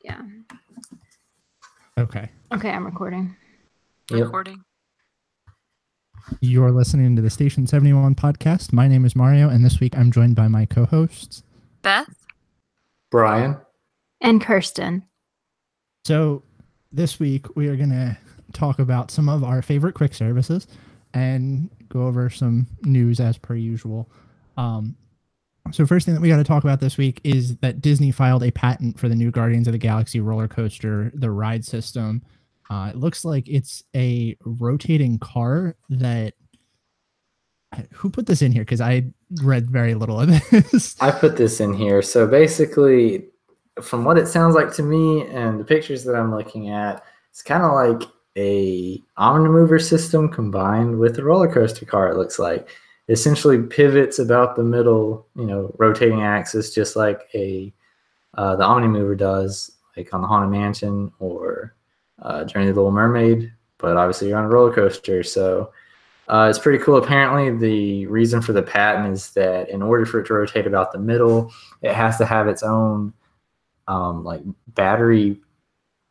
Yeah. Okay. Okay, I'm recording. Yep. Recording. You're listening to the Station 71 podcast. My name is Mario, and this week I'm joined by my co-hosts, Beth? Brian? And Kirsten. So this week we are going to talk about some of our favorite quick services and go over some news as per usual. So first thing that we got to talk about this week is that Disney filed a patent for the new Guardians of the Galaxy roller coaster, the ride system. It looks like it's a rotating car that... Who put this in here? Because I read very little of this. I put this in here. So basically, from what it sounds like to me and the pictures that I'm looking at, it's kind of like a Omnimover system combined with a roller coaster car, it looks like. It essentially pivots about the middle, rotating axis, just like the Omnimover does, like on the Haunted Mansion or Journey of the Little Mermaid. But obviously you're on a roller coaster, so it's pretty cool. Apparently the reason for the patent is that in order for it to rotate about the middle, it has to have its own like battery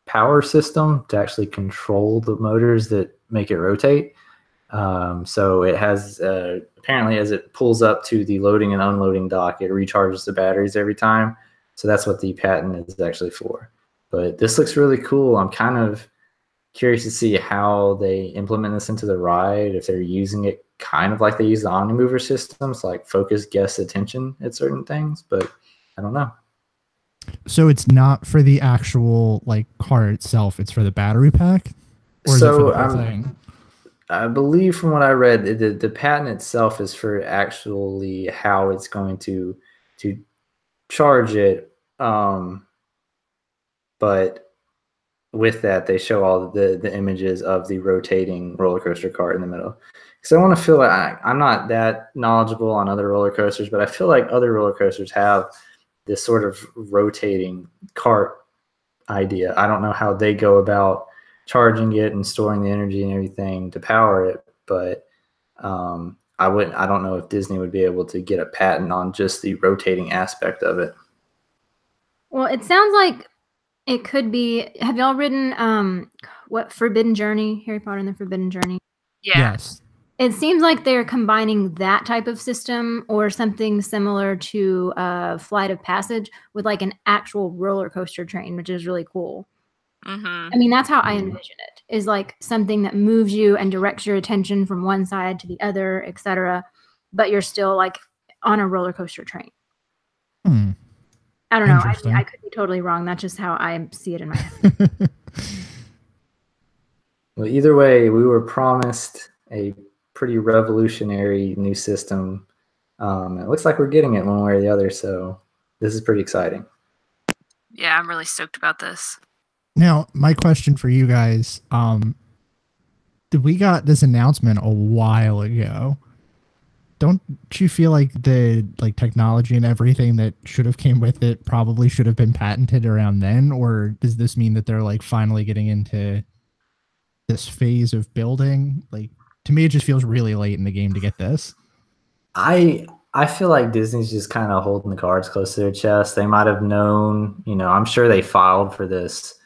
power system to actually control the motors that make it rotate. So it has apparently, as it pulls up to the loading and unloading dock, it recharges the batteries every time. So that's what the patent is actually for. But this looks really cool. I'm kind of curious to see how they implement this into the ride, if they're using it kind of like they use the Omnimover systems, like focus guest attention at certain things, but I don't know. So it's not for the actual like car itself, it's for the battery pack? Or is it for the whole thing? I believe from what I read, the patent itself is for actually how it's going to charge it. But with that, they show all the images of the rotating roller coaster cart in the middle. Because I want to feel like I'm not that knowledgeable on other roller coasters, but I feel like other roller coasters have this sort of rotating cart idea. I don't know how they go about charging it and storing the energy and everything to power it, but I don't know if Disney would be able to get a patent on just the rotating aspect of it. Well, it sounds like it could be. Have y'all ridden Forbidden Journey? Harry Potter and the Forbidden Journey? Yeah. Yes. It seems like they're combining that type of system or something similar to Flight of Passage with like an actual roller coaster train, which is really cool. Mm-hmm. I mean, that's how I envision it, is like something that moves you and directs your attention from one side to the other, etc. But you're still like on a roller coaster train. I don't know. I could be totally wrong. That's just how I see it in my head. Well, either way, we were promised a pretty revolutionary new system. It looks like we're getting it one way or the other, so this is pretty exciting. Yeah, I'm really stoked about this. Now, my question for you guys, we got this announcement a while ago. Don't you feel like the technology and everything that should have came with it probably should have been patented around then? Or does this mean that they're like finally getting into this phase of building? Like, to me, it just feels really late in the game to get this. I feel like Disney's just kind of holding the cards close to their chest. They might have known, I'm sure they filed for this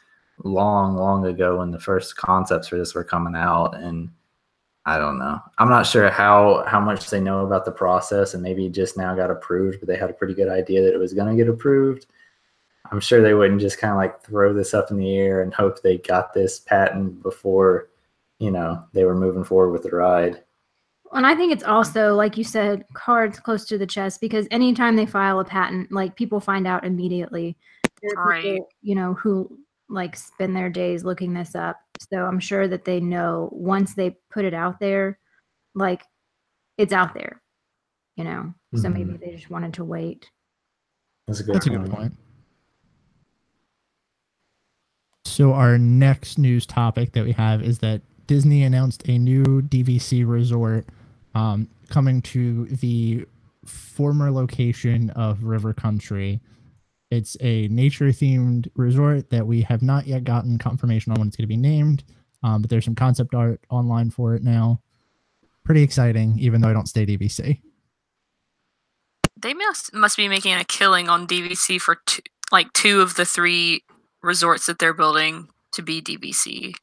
long ago when the first concepts for this were coming out, and I don't know. I'm not sure how much they know about the process, and maybe it just now got approved, but they had a pretty good idea that it was going to get approved. I'm sure they wouldn't just kind of like throw this up in the air and hope they got this patent before, they were moving forward with the ride. And I think it's also, like you said, cards close to the chest, because anytime they file a patent, like people find out immediately. There are people, who like spend their days looking this up. So I'm sure that they know once they put it out there, like it's out there, So maybe they just wanted to wait. That's a good point. So our next news topic that we have is that Disney announced a new DVC resort coming to the former location of River Country. It's a nature-themed resort that we have not yet gotten confirmation on when it's going to be named, but there's some concept art online for it now. Pretty exciting, even though I don't stay DVC. They must be making a killing on DVC for two of the three resorts that they're building to be DVC.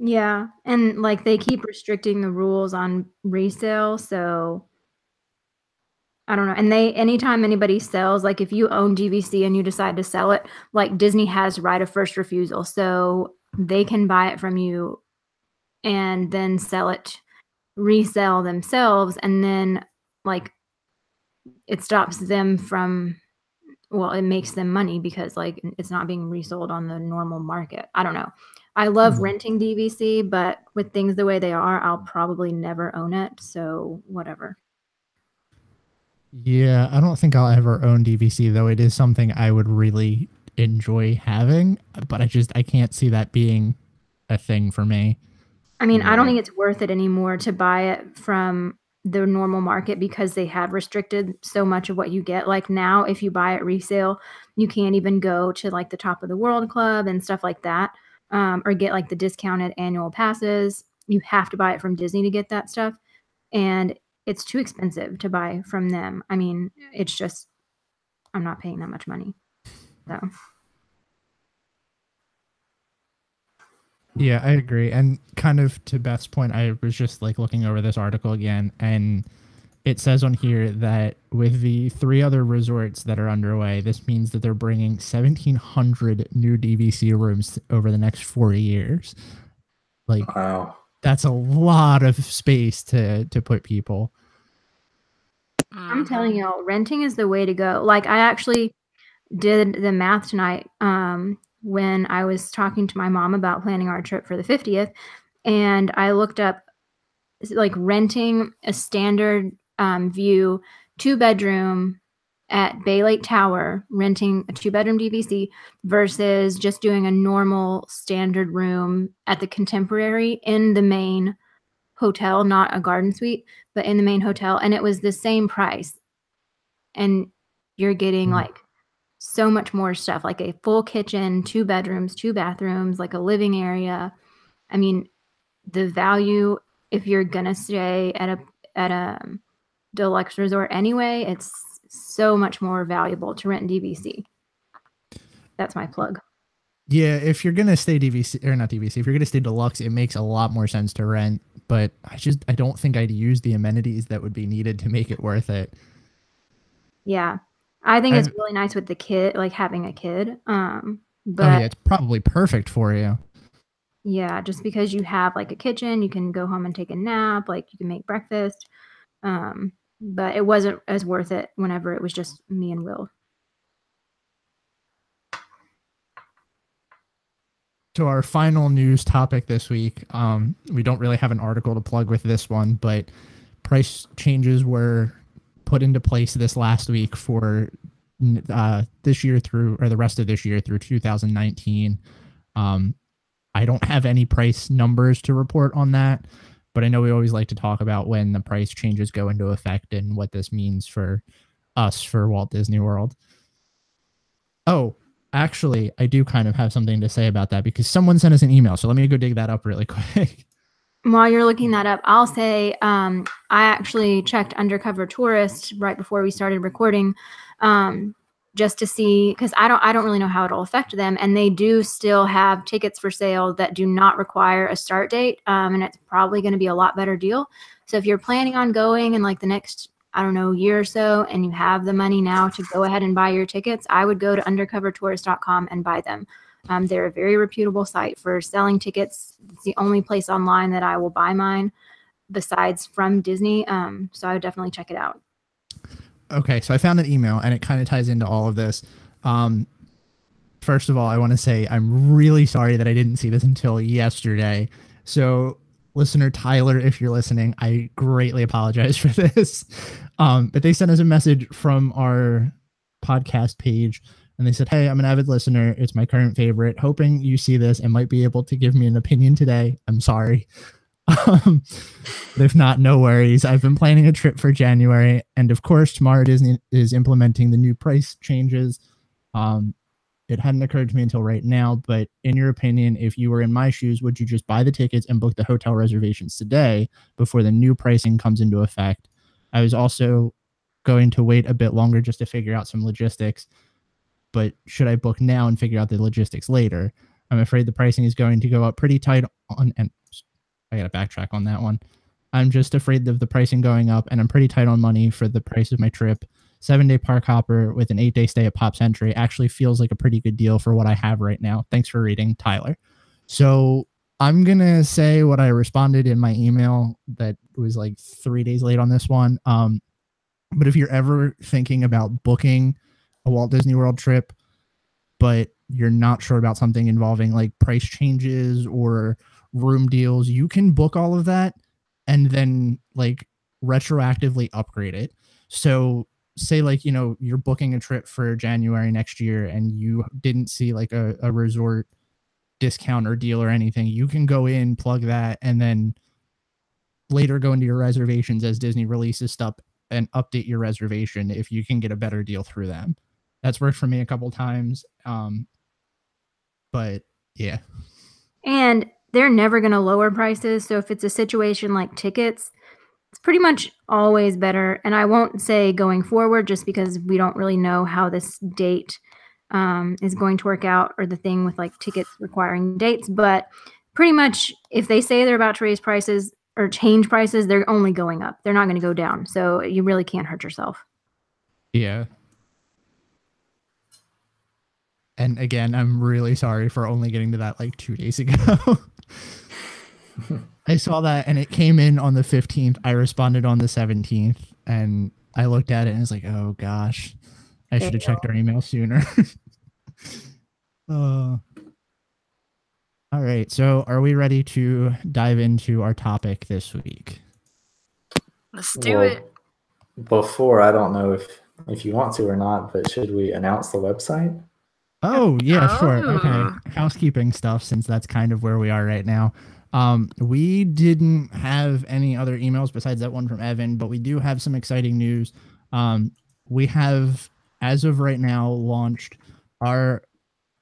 Yeah, and like they keep restricting the rules on resale, so I don't know. And anytime anybody sells, like if you own DVC and you decide to sell it, like Disney has right of first refusal, so they can buy it from you and then sell it, resell themselves, and then like it stops them from, well, it makes them money because like it's not being resold on the normal market. I don't know. I love renting DVC, but with things the way they are, I'll probably never own it. So whatever. Yeah, I don't think I'll ever own DVC, though it is something I would really enjoy having, but I can't see that being a thing for me. I mean, I don't think it's worth it anymore to buy it from the normal market because they have restricted so much of what you get. Like now, if you buy it resale, you can't even go to like the Top of the World Club and stuff like that. Or get like the discounted annual passes. You have to buy it from Disney to get that stuff. And it's too expensive to buy from them. I mean, it's just, I'm not paying that much money. So. Yeah, I agree. And kind of to Beth's point, I was just like looking over this article again, and it says on here that with the 3 other resorts that are underway, this means that they're bringing 1,700 new DVC rooms over the next 4 years. Like, wow, that's a lot of space to put people. I'm telling y'all, renting is the way to go. Like, I actually did the math tonight when I was talking to my mom about planning our trip for the 50th, and I looked up like renting a standard view 2-bedroom at Bay Lake Tower, renting a 2-bedroom DVC versus just doing a normal standard room at the Contemporary in the main hotel, not a garden suite, but in the main hotel. And it was the same price. And you're getting like so much more stuff, like a full kitchen, 2 bedrooms, 2 bathrooms, like a living area. I mean, the value, if you're gonna stay at a deluxe resort anyway, it's so much more valuable to rent DVC. That's my plug. Yeah, if you're gonna stay DVC or not DVC, if you're gonna stay deluxe, it makes a lot more sense to rent. But I don't think I'd use the amenities that would be needed to make it worth it. Yeah, I think it's really nice with the kid, like having a kid. But yeah, it's probably perfect for you. Yeah, just because you have like a kitchen, you can go home and take a nap, like you can make breakfast. But it wasn't as worth it whenever it was just me and Will. So our final news topic this week, we don't really have an article to plug with this one, but price changes were put into place this last week for this year through, or the rest of this year through 2019. I don't have any price numbers to report on that, but I know we always like to talk about when the price changes go into effect and what this means for us for Walt Disney World. Oh, actually, I do kind of have something to say about that because someone sent us an email. So let me go dig that up really quick. While you're looking that up, I'll say I actually checked Undercover Tourist right before we started recording, just to see, because I don't really know how it'll affect them, and they do still have tickets for sale that do not require a start date, and it's probably going to be a lot better deal. So if you're planning on going in like the next, I don't know, year or so, and you have the money now to go ahead and buy your tickets, I would go to undercovertourist.com and buy them. They're a very reputable site for selling tickets. It's the only place online that I will buy mine besides from Disney. So I would definitely check it out. Okay, so I found an email and it kind of ties into all of this. First of all, I want to say I'm really sorry that I didn't see this until yesterday. So listener Tyler, if you're listening, I greatly apologize for this. But they sent us a message from our podcast page and they said, "Hey, I'm an avid listener. It's my current favorite. Hoping you see this and might be able to give me an opinion today. I'm sorry. But if not, no worries. I've been planning a trip for January. And of course, tomorrow Disney is implementing the new price changes. It hadn't occurred to me until right now, but in your opinion, if you were in my shoes, would you just buy the tickets and book the hotel reservations today before the new pricing comes into effect? I was also going to wait a bit longer just to figure out some logistics, but should I book now and figure out the logistics later? I'm afraid the pricing is going to go up pretty tight on, and I got to backtrack on that one. I'm just afraid of the pricing going up, and I'm pretty tight on money for the price of my trip. 7-day park hopper with an 8-day stay at Pop Century actually feels like a pretty good deal for what I have right now. Thanks for reading, Tyler. So I'm going to say what I responded in my email that was like 3 days late on this one. But if you're ever thinking about booking a Walt Disney World trip, but you're not sure about something involving like price changes or room deals, you can book all of that and then like retroactively upgrade it. So say like, you know, you're booking a trip for January next year and you didn't see like a resort discount or deal or anything. You can go in, plug that, and then later go into your reservations as Disney releases stuff and update your reservation if you can get a better deal through them. That's worked for me a couple times. But yeah. And they're never going to lower prices. So if it's a situation like tickets, it's pretty much always better. And I won't say going forward just because we don't really know how this date is going to work out, or the thing with like tickets requiring dates. But pretty much if they say they're about to raise prices or change prices, they're only going up. They're not going to go down. So you really can't hurt yourself. Yeah. And again, I'm really sorry for only getting to that like 2 days ago. I saw that and it came in on the 15th. I responded on the 17th and I looked at it and was like, oh gosh, I should have checked our email sooner. All right. So are we ready to dive into our topic this week? Let's do it. Before, I don't know if you want to or not, but should we announce the website? Oh, yeah, sure. Oh. Okay. Housekeeping stuff, since that's kind of where we are right now. We didn't have any other emails besides that one from Evan, but we do have some exciting news. We have, as of right now, launched our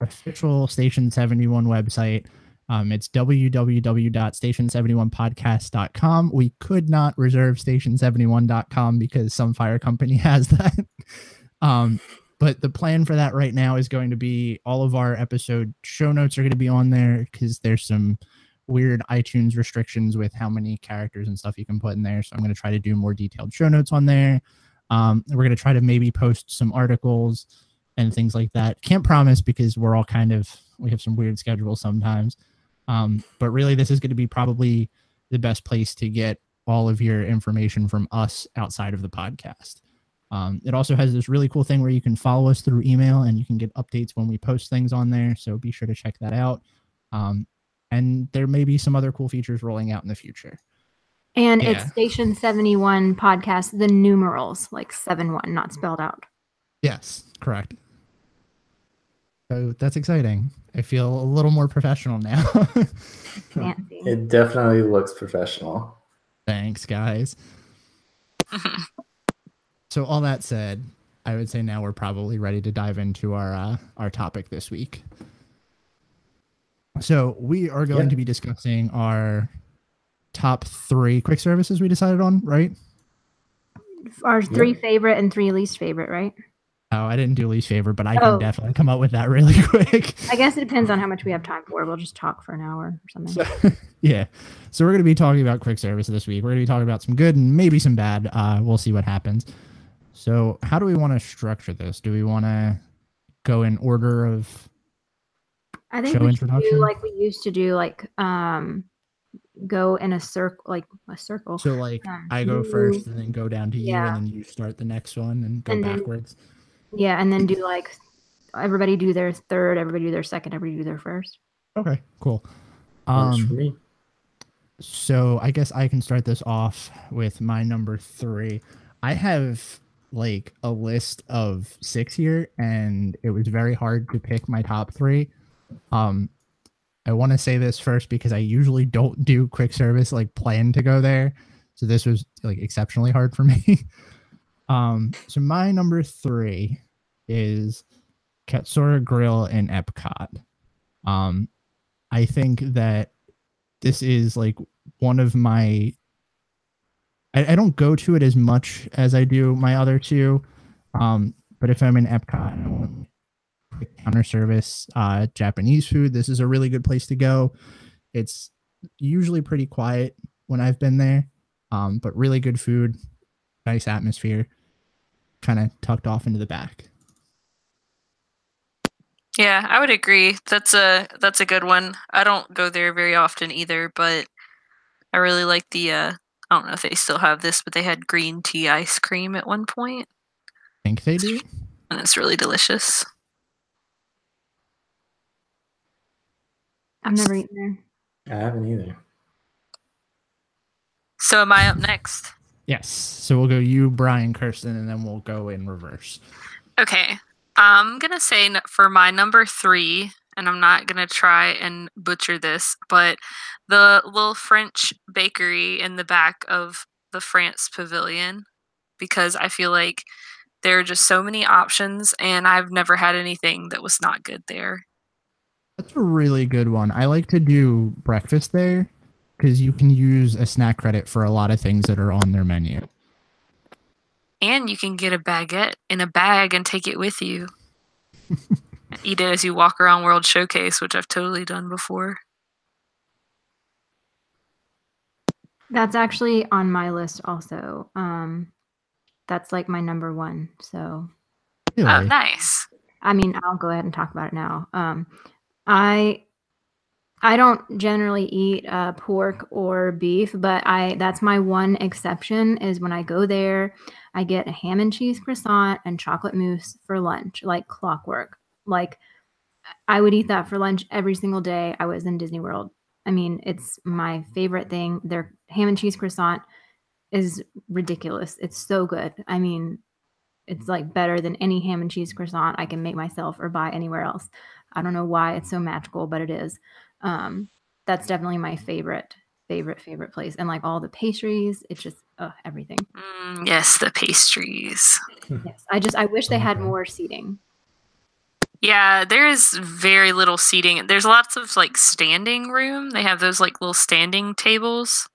official Station 71 website. It's www.station71podcast.com. We could not reserve station71.com because some fire company has that. But the plan for that right now is going to be all of our episode show notes are going to be on there because there's some weird iTunes restrictions with how many characters and stuff you can put in there. So I'm going to try to do more detailed show notes on there. We're going to try to maybe post some articles and things like that. Can't promise because we have some weird schedules sometimes. But really this is going to be probably the best place to get all of your information from us outside of the podcast. It also has this really cool thing where you can follow us through email and you can get updates when we post things on there. So be sure to check that out. And there may be some other cool features rolling out in the future. And it's Station 71 podcast, the numerals, like 71, not spelled out. Yes, correct. So that's exciting. I feel a little more professional now. Fancy. It definitely looks professional. Thanks, guys. So all that said, I would say now we're probably ready to dive into our topic this week. So we are going to be discussing our top 3 quick services we decided on, right? Our 3 favorite and 3 least favorite, right? Oh, I didn't do least favorite, but I can definitely come up with that really quick. I guess it depends on how much we have time for. We'll just talk for an hour or something. So we're going to be talking about quick service this week. We're going to be talking about some good and maybe some bad. We'll see what happens. So how do we want to structure this? Do we want to go in order of I think we should do like we used to do, like go in a circle, So like I go first and then go down to you and then you start the next one and go backwards. And then do like everybody do their third, everybody do their second, everybody do their first. Okay, cool. Works for me. So I guess I can start this off with my number 3. I have like a list of 6 here and it was very hard to pick my top 3. I want to say this first because I usually don't do quick service, like plan to go there. So this was like exceptionally hard for me. So my number 3 is Katsura Grill in Epcot. I think that this is like one of my, I don't go to it as much as I do my other 2. But if I'm in Epcot, I want counter service Japanese food. This is a really good place to go. It's usually pretty quiet when I've been there, but really good food, nice atmosphere, kind of tucked off into the back. Yeah, I would agree. That's a good one. I don't go there very often either, but I really like the I don't know if they still have this, but they had green tea ice cream at one point. I think they do. And it's really delicious. I've never eaten I haven't either. So am I up next? Yes. So we'll go you, Brian, Kirsten, and then we'll go in reverse. Okay. I'm going to say for my number 3, and I'm not going to try and butcher this, but the little French bakery in the back of the France Pavilion, because I feel like there are just so many options, and I've never had anything that was not good there. That's a really good one. I like to do breakfast there because you can use a snack credit for a lot of things that are on their menu. And you can get a baguette in a bag and take it with you. Eat it as you walk around World Showcase, which I've totally done before. That's actually on my list also. That's like my number 1. So, Really? Oh, nice. I mean, I'll go ahead and talk about it now. I don't generally eat pork or beef, but that's my one exception is when I go there, I get a ham and cheese croissant and chocolate mousse for lunch, like clockwork. Like I would eat that for lunch every single day I was in Disney World. I mean, it's my favorite thing. Their ham and cheese croissant is ridiculous. It's so good. I mean, it's like better than any ham and cheese croissant I can make myself or buy anywhere else. I don't know why it's so magical, but it is. That's definitely my favorite place. And like all the pastries, it's just everything. Yes, the pastries. Yes, I wish they had more seating. Yeah, there is very little seating. There's lots of like standing room. They have those like little standing tables,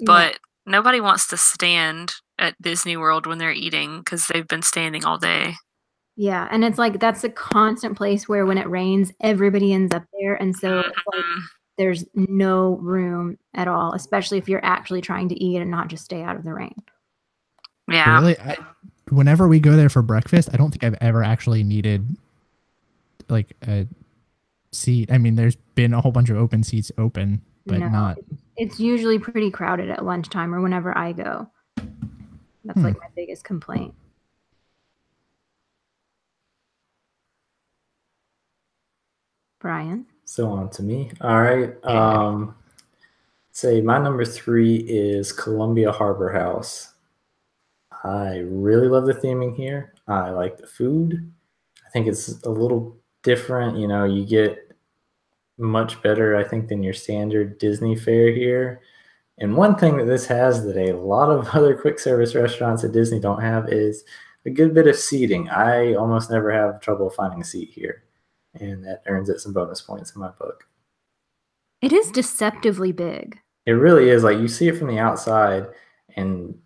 but nobody wants to stand at Disney World when they're eating because they've been standing all day. Yeah, and it's like that's a constant place where when it rains, everybody ends up there, and so it's like there's no room at all, especially if you're actually trying to eat and not just stay out of the rain. Yeah. Really, whenever we go there for breakfast, I don't think I've ever actually needed like a seat. I mean, there's been a whole bunch of open seats open, but not. It's usually pretty crowded at lunchtime or whenever I go. That's like my biggest complaint. Brian? So on to me. All right. Say my number 3 is Columbia Harbor House. I really love the theming here. I like the food. I think it's a little different. You know, you get much better, I think, than your standard Disney fare here. And one thing that this has that a lot of other quick service restaurants at Disney don't have is a good bit of seating. I almost never have trouble finding a seat here, and that earns it some bonus points in my book. It is deceptively big. It really is. Like, you see it from the outside, and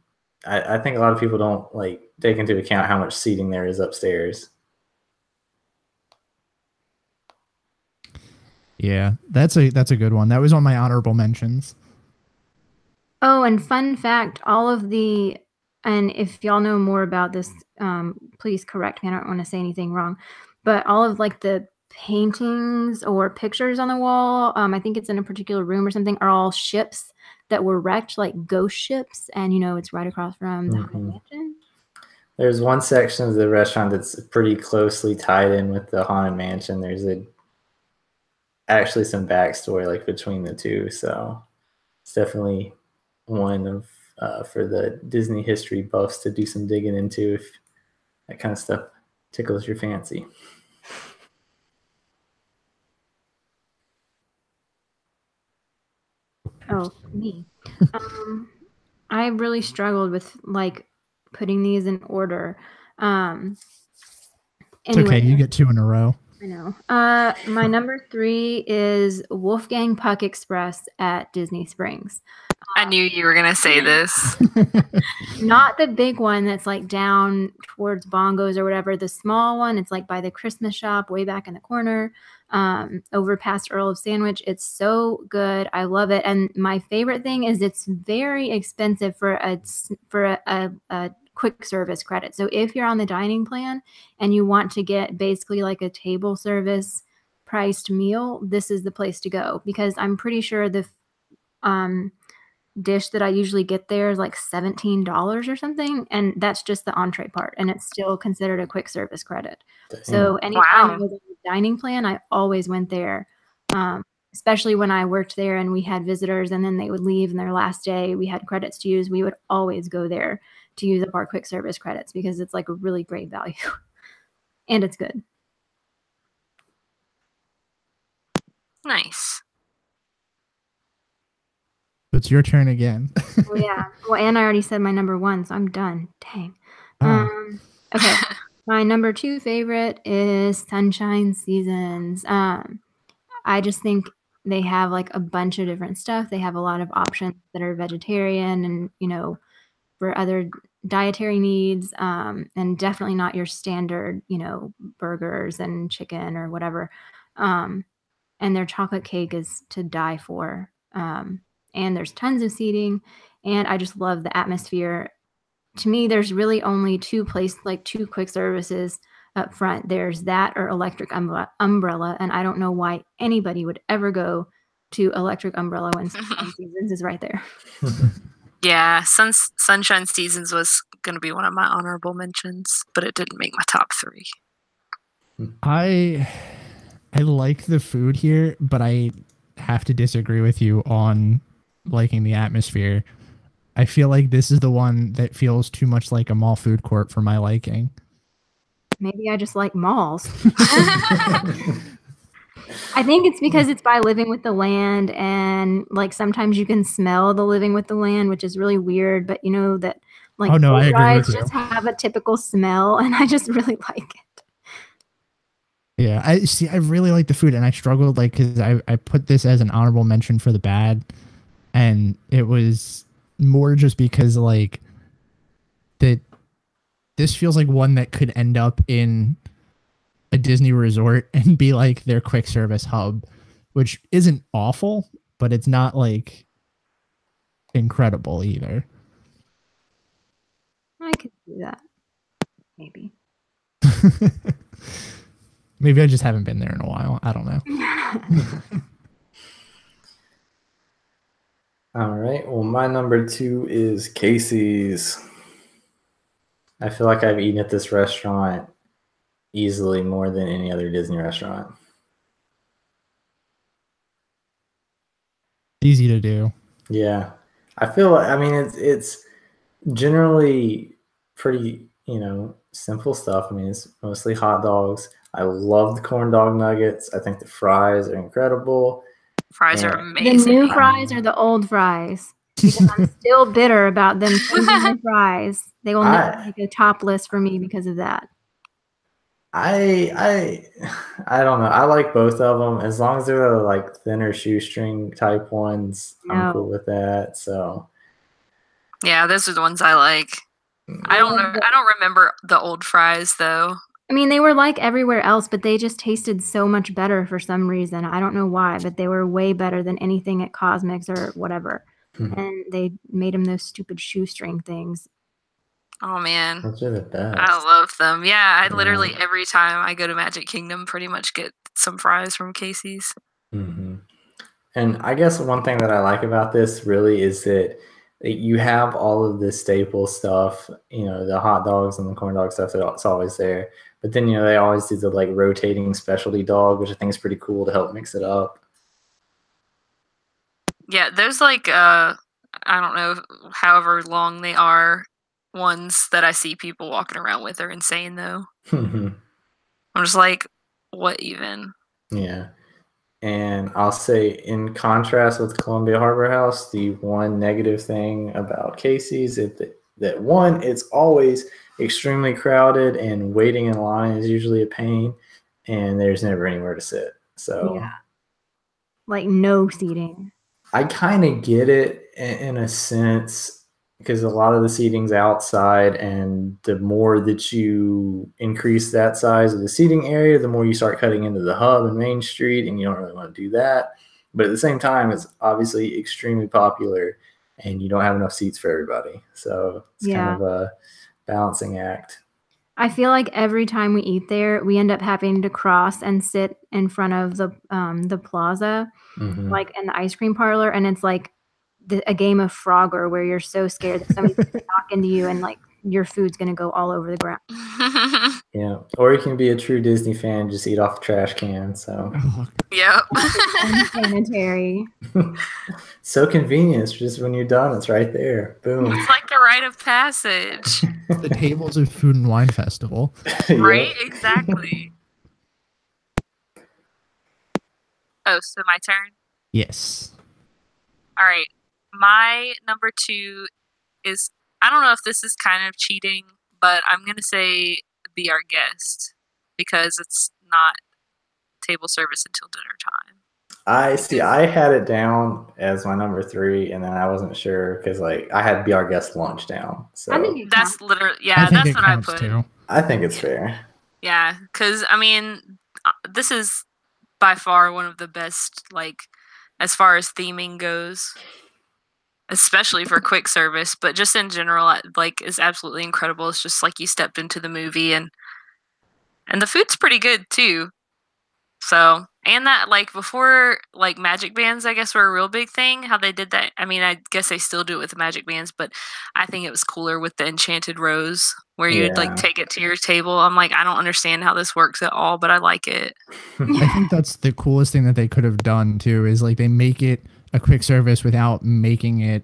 I think a lot of people don't like take into account how much seating there is upstairs. Yeah, that's a good one. That was on my honorable mentions. Oh, and fun fact, and if y'all know more about this, please correct me. I don't want to say anything wrong, but all of like the paintings or pictures on the wall, I think it's in a particular room or something, are all ships that were wrecked, like ghost ships, and it's right across from the Haunted Mansion. There's one section of the restaurant that's pretty closely tied in with the Haunted Mansion. There's actually some backstory like between the two, so it's definitely one of for the Disney history buffs to do some digging into if that kind of stuff tickles your fancy. Oh, me. I really struggled with like putting these in order. It's okay, you get 2 in a row. I know. know. My number 3 is Wolfgang Puck Express at Disney Springs. I knew you were gonna say this. Not the big one that's like down towards Bongos or whatever. The small one, it's like by the Christmas shop way back in the corner, over past Earl of Sandwich. It's so good. I love it. And my favorite thing is it's very expensive for a quick service credit. So if you're on the dining plan and you want to get basically like a table service priced meal, this is the place to go, because I'm pretty sure the dish that I usually get there is like $17 or something, and that's just the entree part, and it's still considered a quick service credit. Dang. So anytime I was on the dining plan, I always went there, especially when I worked there and we had visitors and then they would leave and their last day we had credits to use. We would always go there to use up our quick service credits because it's like a really great value and it's good. Nice. It's your turn again. Oh, yeah. Well, and I already said my number 1, so I'm done. Dang. Okay. My number 2 favorite is Sunshine Seasons. I just think they have like a bunch of different stuff. They have a lot of options that are vegetarian and, you know, for other dietary needs, and definitely not your standard, you know, burgers and chicken or whatever. And their chocolate cake is to die for. And there's tons of seating, and I just love the atmosphere. To me, there's really only two quick services up front. There's that or Electric Umbrella, and I don't know why anybody would ever go to Electric Umbrella when Sunshine Seasons is right there. Yeah, Sunshine Seasons was going to be one of my honorable mentions, but it didn't make my top 3. I like the food here, but I have to disagree with you on liking the atmosphere. I feel like this is the one that feels too much like a mall food court for my liking. Maybe I just like malls. I think it's because it's by Living with the Land, and like sometimes you can smell the Living with the Land, which is really weird, but you know that like I agree with you. just have a typical smell, and I just really like it. Yeah, I really like the food, and I struggled because I put this as an honorable mention for the bad, and it was more just because like that this feels like one that could end up in a Disney resort and be like their quick service hub, which isn't awful, but it's not like incredible either. I could do that. Maybe. Maybe I just haven't been there in a while. I don't know. All right. Well, my number 2 is Casey's. I feel like I've eaten at this restaurant easily more than any other Disney restaurant. Easy to do. Yeah. I feel like, I mean, it's generally pretty, simple stuff. I mean, it's mostly hot dogs. I love the corn dog nuggets. I think the fries are incredible. Fries are amazing. The new fries or the old fries? Because I'm still bitter about them changing the fries. They will never make a top list for me because of that. I don't know. I like both of them as long as they're like thinner shoestring type ones. No. I'm cool with that. So yeah, those are the ones I like. I don't remember the old fries though. I mean, they were like everywhere else, but they just tasted so much better for some reason. I don't know why, but they were way better than anything at Cosmix or whatever. And they made them those stupid shoestring things. Oh man, those are the best. I love them. Yeah, I literally every time I go to Magic Kingdom, pretty much get some fries from Casey's. Mm-hmm. And I guess one thing that I like about this really is that you have all of the staple stuff, the hot dogs and the corn dog stuff. It's always there. But then, they always do the like rotating specialty dog, which I think is pretty cool to help mix it up. Yeah, there's like I don't know, however long they are, ones that I see people walking around with are insane though. I'm just like, what even? Yeah. And I'll say, in contrast with Columbia Harbor House, the one negative thing about Casey's is that one, it's always extremely crowded and waiting in line is usually a pain. and there's never anywhere to sit. So Yeah. Like no seating. I kind of get it in a sense because a lot of the seating's outside, and the more that you increase that size of the seating area, the more you start cutting into the hub and Main Street, and you don't really want to do that. But at the same time, it's obviously extremely popular, and you don't have enough seats for everybody. So it's kind of a balancing act. I feel like every time we eat there, we end up having to cross and sit in front of the plaza, like in the ice cream parlor, and it's like a game of Frogger where you're so scared that somebody's gonna knock into you and like your food's gonna go all over the ground. Yeah, or you can be a true Disney fan, just eat off the trash can. So yep, unsanitary. So convenient. It's just when you're done, it's right there. Boom. It's like a rite of passage. The tables of Food and Wine Festival. Right? Exactly. Oh, so my turn? Yes. All right. My number 2 is, I don't know if this is kind of cheating, but I'm going to say Be Our Guest because it's not table service until dinner time. I see. I had it down as my number 3, and then I wasn't sure because, like, I had Be Our Guest lunch down. So I think that's literally, that's what I put. Too. I think it's fair. Yeah, because I mean, this is by far one of the best, like, as far as theming goes, especially for quick service, but just in general, like, is absolutely incredible. It's just like you stepped into the movie, and the food's pretty good too. So, and that, like, before, like, magic bands, I guess, were a real big thing, how they did that. I mean, I guess they still do it with the magic bands, but I think it was cooler with the Enchanted Rose, where you'd, like, take it to your table. I'm like, I don't understand how this works at all, but I like it. I think that's the coolest thing that they could have done, too, is, like, they make it a quick service without making it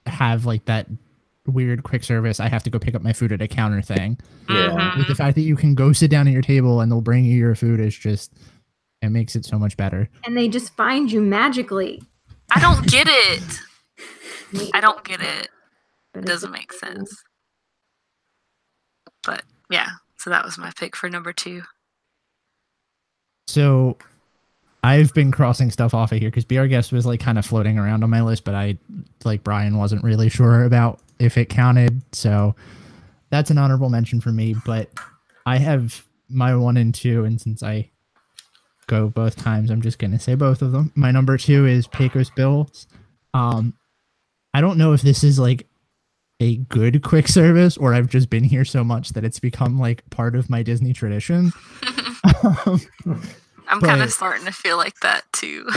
have, like, that weird quick service, I have to go pick up my food at a counter thing. Yeah. Like, the fact that you can go sit down at your table and they'll bring you your food is just, it makes it so much better. And they just find you magically. I don't get it. I don't get it. It doesn't make sense. But yeah, so that was my pick for number 2. So I've been crossing stuff off of here because Be Our Guest was like kind of floating around on my list, but I, like Brian, wasn't really sure about if it counted. So that's an honorable mention for me. But I have my 1 and 2, and since I go both times, I'm just going to say both of them. My number 2 is Pecos Bills. I don't know if this is like a good quick service or I've just been here so much that it's become like part of my Disney tradition. I'm kind of starting to feel like that too.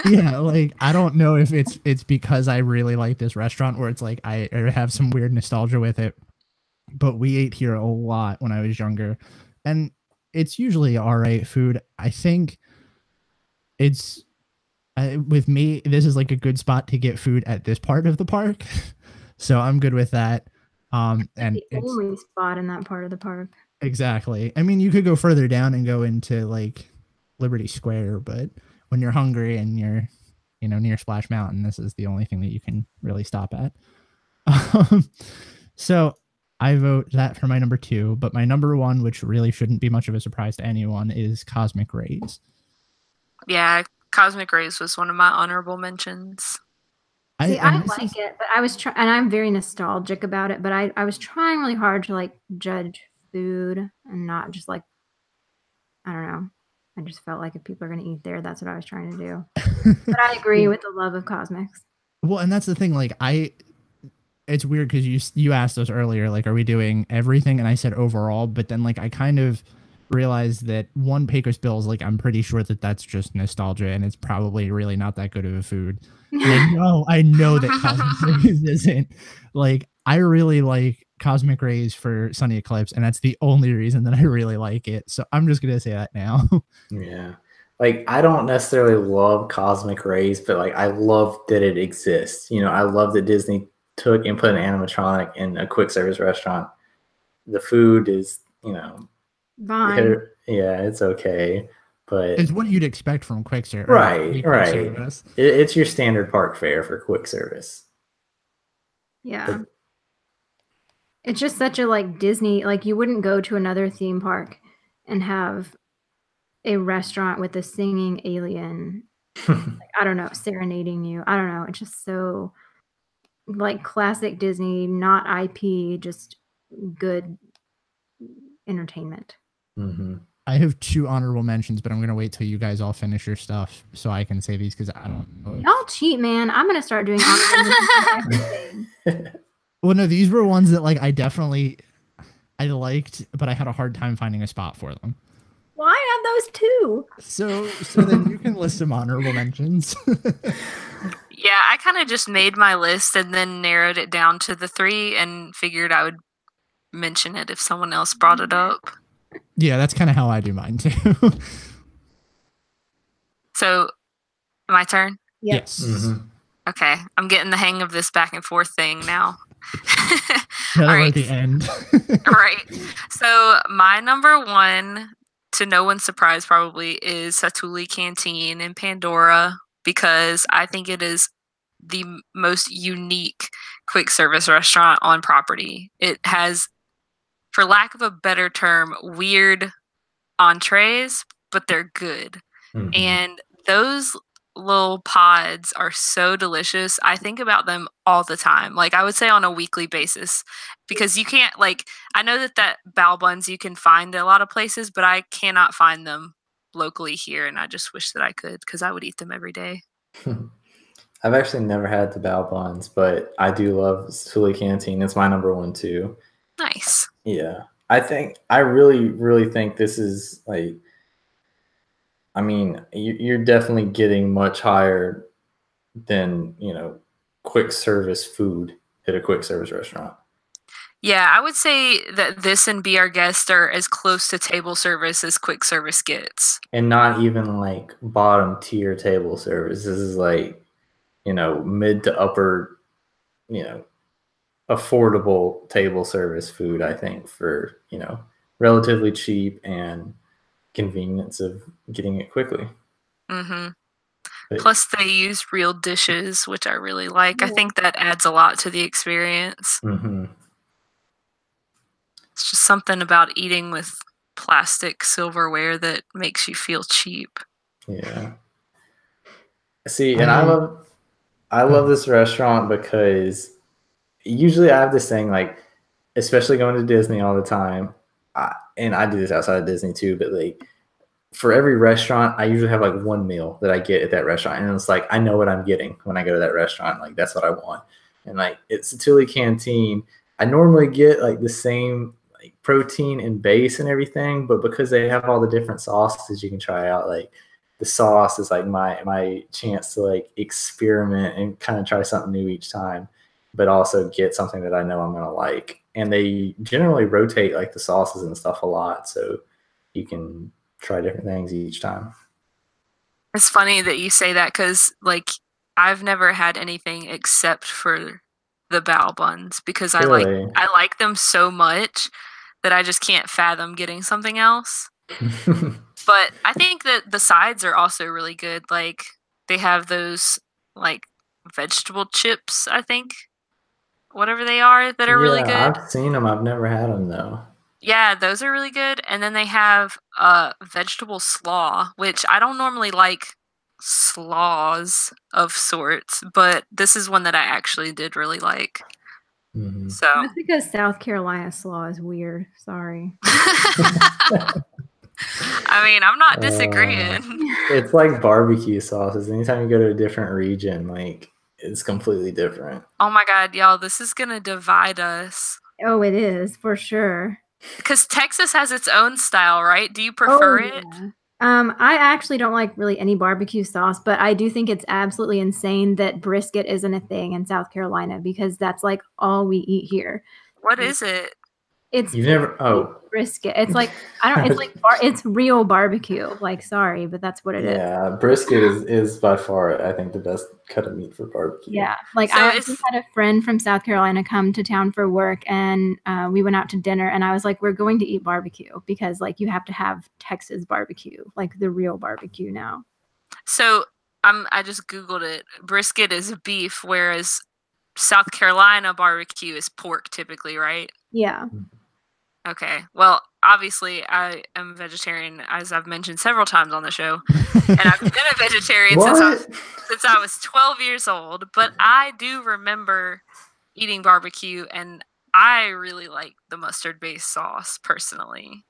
Yeah, like I don't know if it's because I really like this restaurant or it's like I have some weird nostalgia with it. But we ate here a lot when I was younger, and it's usually all right food. I think it's with me, this is like a good spot to get food at this part of the park. So I'm good with that. And the only spot in that part of the park. Exactly. I mean, you could go further down and go into like Liberty Square, but when you're hungry and you're, near Splash Mountain, this is the only thing that you can really stop at. So I vote that for my number 2, but my number 1, which really shouldn't be much of a surprise to anyone, is Cosmic Rays. Yeah, Cosmic Rays was one of my honorable mentions. See, I like it, but I was trying, and I'm very nostalgic about it, but I was trying really hard to like judge food and not just like, I don't know. I just felt like if people are going to eat there, that's what I was trying to do. But I agree with the love of Cosmics. Well, and that's the thing, like it's weird because you asked us earlier, like, are we doing everything? And I said overall, but then like I kind of realized that one, Pecos Bills, like I'm pretty sure that that's just nostalgia and it's probably really not that good of a food. I know that Cosmic Rays isn't. Like I really like Cosmic Rays for Sunny Eclipse, and that's the only reason that I really like it. So I'm just gonna say that now. Yeah. Like I don't necessarily love Cosmic Rays, but like I love that it exists. I love that Disney took and put an animatronic in a quick service restaurant. The food is, fine. Yeah, it's okay. But it's what you'd expect from quick service. Right. Service. It's your standard park fare for quick service. Yeah. It's just such a like Disney, like you wouldn't go to another theme park and have a restaurant with a singing alien. Like, I don't know, serenading you. I don't know. It's just so like classic Disney, not IP, just good entertainment. Mm-hmm. I have 2 honorable mentions, but I'm gonna wait till you guys all finish your stuff so I can say these because I don't know. Y'all cheat, man. I'm gonna start doing honorable mentions for everything. Well, no, these were ones that like I liked, but I had a hard time finding a spot for them. Well, I have those too. So then you can list some honorable mentions. Yeah, I kind of just made my list and then narrowed it down to the 3 and figured I would mention it if someone else brought it up. Yeah, that's kind of how I do mine too. So, my turn? Yep. Yes. Mm-hmm. Okay, I'm getting the hang of this back and forth thing now. Now that All we're right. at the end. Right. So, my number 1, to no one's surprise probably, is Satuli Canteen in Pandora because I think it is the most unique quick service restaurant on property. It has, for lack of a better term, weird entrees, but they're good. Mm-hmm. And those little pods are so delicious. I think about them all the time. Like I would say on a weekly basis because you can't like I know that bao buns you can find at a lot of places, but I cannot find them locally here and I just wish that I could because I would eat them every day. I've actually never had the bao buns, but I do love Satuli Canteen. It's my number 1 too. Nice. Yeah. I really, really think this is like, I mean, you're definitely getting much higher than, quick service food at a quick service restaurant. Yeah, I would say that this and Be Our Guest are as close to table service as quick service gets. And not even like bottom tier table service. This is like, mid to upper, affordable table service food, I think, for, relatively cheap and convenience of getting it quickly. Mm-hmm. But, plus they use real dishes, which I really like. I think that adds a lot to the experience. mm-hmm. It's just something about eating with plastic silverware that makes you feel cheap. Yeah. See, and I love this restaurant because usually I have this thing like, especially going to Disney all the time, and I do this outside of Disney too, but like for every restaurant, I usually have like one meal that I get at that restaurant, and it's like I know what I'm getting when I go to that restaurant. Like that's what I want, and like it's Satuli Canteen. I normally get like the same like protein and base and everything, but because they have all the different sauces you can try out, like the sauce is like my chance to like experiment and kind of try something new each time, but also get something that I know I'm gonna like. And they generally rotate like the sauces and stuff a lot, so you can try different things each time. It's funny that you say that because like I've never had anything except for the bao buns because Really? I like them so much that I just can't fathom getting something else. But I think that the sides are also really good. Like they have those like vegetable chips, I think, whatever they are, that are really good. I've seen them. I've never had them though. Yeah, those are really good. And then they have vegetable slaw, which I don't normally like slaws of sorts, but this is one that I actually did really like. Mm-hmm. So that's because South Carolina slaw is weird. Sorry. I mean, I'm not disagreeing. It's like barbecue sauces. Anytime you go to a different region, like it's completely different. Oh my God, y'all, this is going to divide us. Oh, it is for sure. Because Texas has its own style, right? Do you prefer it? I actually don't like really any barbecue sauce, but I do think it's absolutely insane that brisket isn't a thing in South Carolina because that's like all we eat here. What is it? It's brisket. It's like it's real barbecue. Like sorry, but that's what it is. Yeah, brisket is by far I think the best cut of meat for barbecue. Yeah, like I actually had a friend from South Carolina come to town for work, and we went out to dinner, and I was like, "We're going to eat barbecue because like you have to have Texas barbecue, like the real barbecue now." So I just Googled it. Brisket is beef, whereas South Carolina barbecue is pork typically, right? Yeah. Okay. Well, obviously, I am a vegetarian, as I've mentioned several times on the show, and I've been a vegetarian since I was 12 years old. But I do remember eating barbecue, and I really like the mustard-based sauce personally.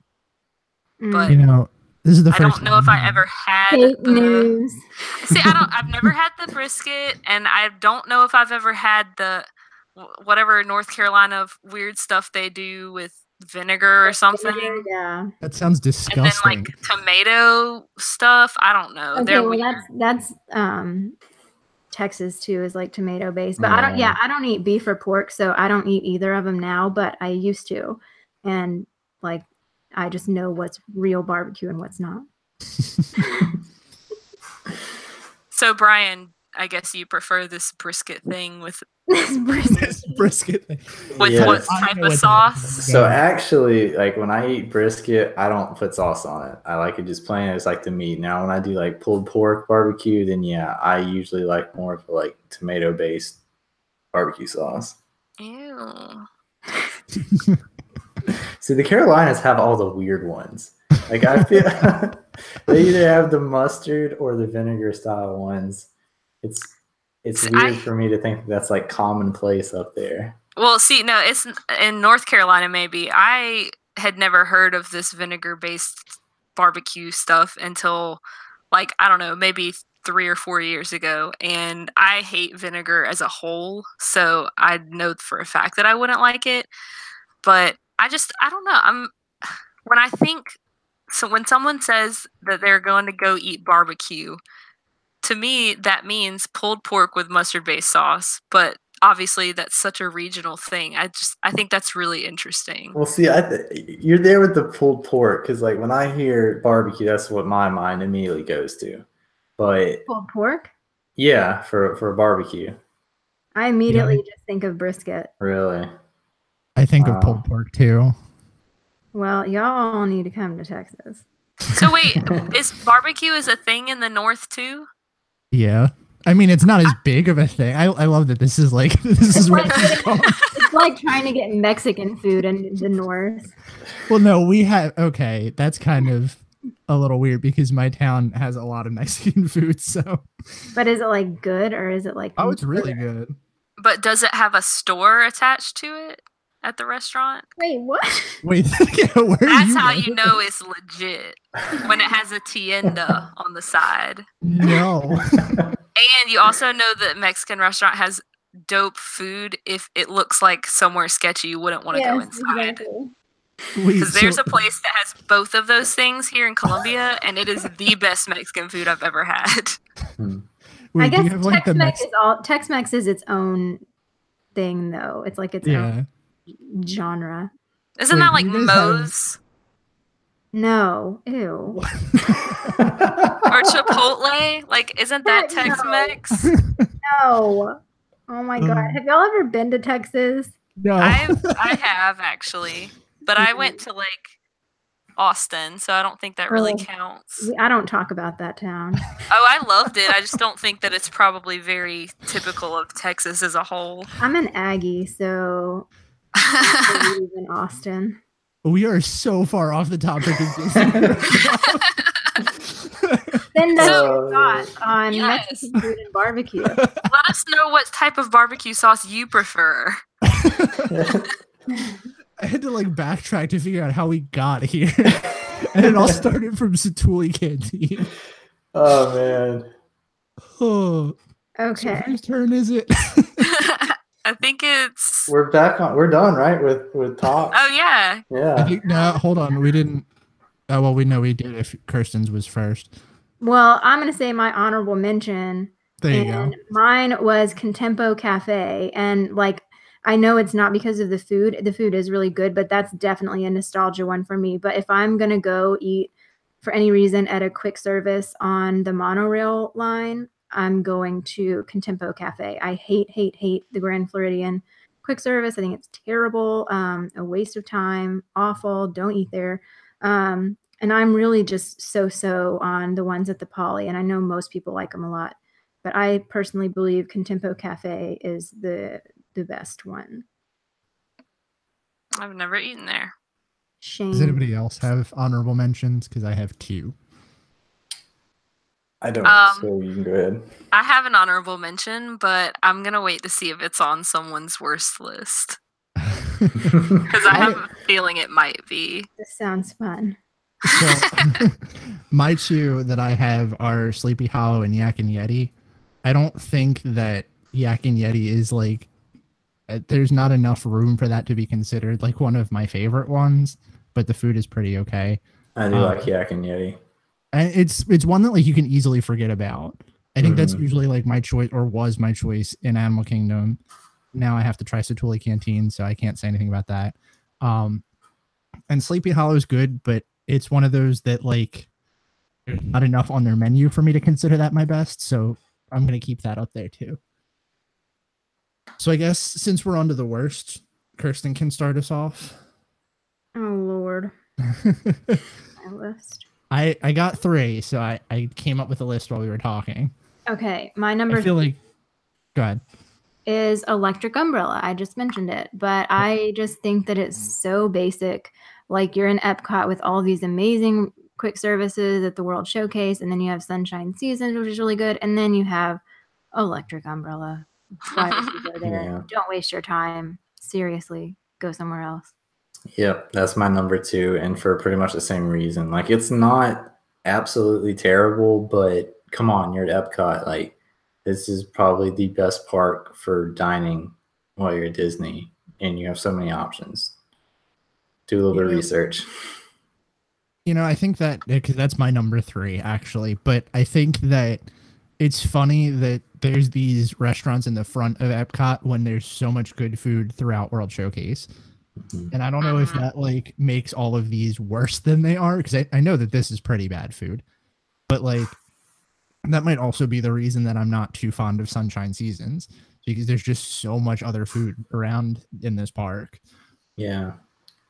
But you know, this is the I first. don't know if I ever had Fake the news. See, I've never had the brisket, and I don't know if I've ever had the whatever North Carolina weird stuff they do with vinegar or something. Yeah. That sounds And then disgusting. like tomato stuff. I don't know. Okay, They're well weird. that's Texas too is like tomato based, but I don't eat beef or pork, so I don't eat either of them now, but I used to, and like I just know what's real barbecue and what's not. So Brian, I guess you prefer this brisket thing with Brisket thing. with Yeah. what type of sauce? So actually, like when I eat brisket, I don't put sauce on it. I like it just plain as like the meat. Now, when I do like pulled pork barbecue, then yeah, I usually like more of like tomato based barbecue sauce. Ew. See, the Carolinas have all the weird ones. Like I feel they either have the mustard or the vinegar style ones. It's weird for me to think that's like commonplace up there. Well, see, no, it's in North Carolina. Maybe I had never heard of this vinegar-based barbecue stuff until, like, I don't know, maybe 3 or 4 years ago. And I hate vinegar as a whole, so I know for a fact that I wouldn't like it. But I don't know. When someone says that they're going to go eat barbecue, to me, that means pulled pork with mustard-based sauce. But obviously, that's such a regional thing. I think that's really interesting. Well, see, you're there with the pulled pork because, like, when I hear barbecue, that's what my mind immediately goes to. But Pulled pork? Yeah, for a barbecue. I immediately just think of brisket. Really? I think of pulled pork too. Well, y'all all need to come to Texas. So wait, is barbecue a thing in the North too? Yeah. I mean, it's not as big of a thing. I love that this is what it's called. It's like trying to get Mexican food in the North. Well, no, we have, okay, that's kind of a little weird because my town has a lot of Mexican food, so. But is it like good or is it like? Oh, it's really good. But does it have a store attached to it at the restaurant? Wait, what? Wait, where That's how you know it's legit. When it has a tienda on the side. No. And you also know that Mexican restaurant has dope food. If it looks like somewhere sketchy, you wouldn't want to go inside. Because there's a place that has both of those things here in Columbia, and it is the best Mexican food I've ever had. Wait, I guess Tex-Mex is its own thing, though. It's like its own genre. Isn't that like Moe's? No, ew. Or Chipotle? Like, isn't that Tex-Mex? No. Oh my God. Have y'all ever been to Texas? No. I have actually, but I went to like Austin, so I don't think that really counts. I don't talk about that town. Oh, I loved it. I just don't think that it's probably very typical of Texas as a whole. I'm an Aggie, so I live in Austin. We are so far off the topic of Then that's your thoughts on Mexican food and barbecue. Let us know what type of barbecue sauce you prefer. I had to like backtrack to figure out how we got here. And it all started from Satuli Canteen. Oh man. Oh. Okay. So whose turn is it? I think it's. We're done, right? With talk. Oh yeah. Yeah. No, hold on. We didn't. Oh well, we know we did. If Kirsten's was first. Well, I'm gonna say my honorable mention. There you go. Mine was Contempo Cafe, and like I know it's not because of the food. The food is really good, but that's definitely a nostalgia one for me. But if I'm gonna go eat for any reason at a quick service on the monorail line, I'm going to Contempo Cafe. I hate the Grand Floridian quick service. I think it's terrible, a waste of time, awful. Don't eat there. And I'm really just so on the ones at the Poly, and I know most people like them a lot, but I personally believe Contempo Cafe is the best one. I've never eaten there. Shame. Does anybody else have honorable mentions? Because I have 2. I don't. So you can go ahead. I have an honorable mention, but I'm gonna wait to see if it's on someone's worst list because I have a feeling it might be. This sounds fun. So, my 2 that I have are Sleepy Hollow and Yak and Yeti. I don't think that Yak and Yeti is like, there's not enough room for that to be considered like one of my favorite ones, but the food is pretty okay. I do like Yak and Yeti. And it's one that like you can easily forget about. I think that's usually like my choice, or was my choice in Animal Kingdom. Now I have to try Satuli Canteen, so I can't say anything about that. And Sleepy Hollow is good, but it's one of those that like there's not enough on their menu for me to consider that my best. So I'm gonna keep that up there too. So I guess since we're on to the worst, Kirsten can start us off. Oh Lord. My list. I got 3, so I came up with a list while we were talking. Okay, my number I feel like, go ahead. Is Electric Umbrella. I just mentioned it, but I just think that it's so basic. Like you're in Epcot with all these amazing quick services at the World Showcase, and then you have Sunshine Seasons, which is really good, and then you have Electric Umbrella. Why would you go there? Yeah. Don't waste your time. Seriously, go somewhere else. Yep, that's my number 2, and for pretty much the same reason. Like, it's not absolutely terrible, but come on, you're at Epcot. Like, this is probably the best park for dining while you're at Disney, and you have so many options. Do a little bit of research. You know, I think that, because that's my number 3, actually, but I think that it's funny that there's these restaurants in the front of Epcot when there's so much good food throughout World Showcase. And I don't know if that like makes all of these worse than they are, because I know that this is pretty bad food, but like that might also be the reason that I'm not too fond of Sunshine Seasons, because there's just so much other food around in this park. Yeah,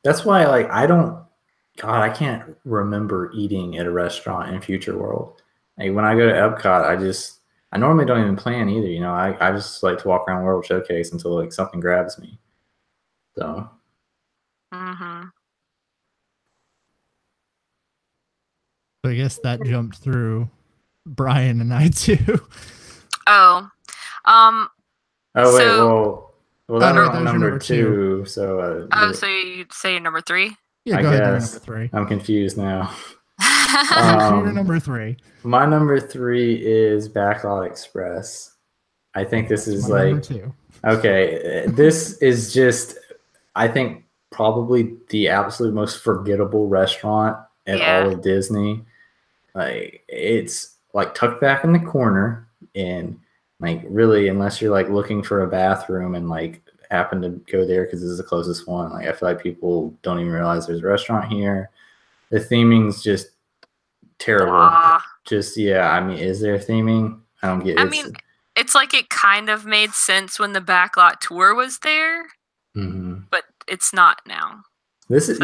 that's why like I can't remember eating at a restaurant in Future World. Like when I go to Epcot, I normally don't even plan either. You know, I just like to walk around World Showcase until like something grabs me. So. So I guess that jumped through Brian and I too. Oh, wait, so, well, that was number 2. So, so you say your number 3? Yeah, go ahead. Number 3. I'm confused now. Number 3. My number 3 is Backlot Express. I think this is like number 2. Okay. This is just, I think, probably the absolute most forgettable restaurant at all of Disney. Like it's like tucked back in the corner, and like really, unless you're like looking for a bathroom and like happen to go there because this is the closest one, like I feel like people don't even realize there's a restaurant here. The theming's just terrible. Just I mean, is there theming? I don't get it. I mean, it's like it kind of made sense when the Backlot tour was there, but it's not now. This is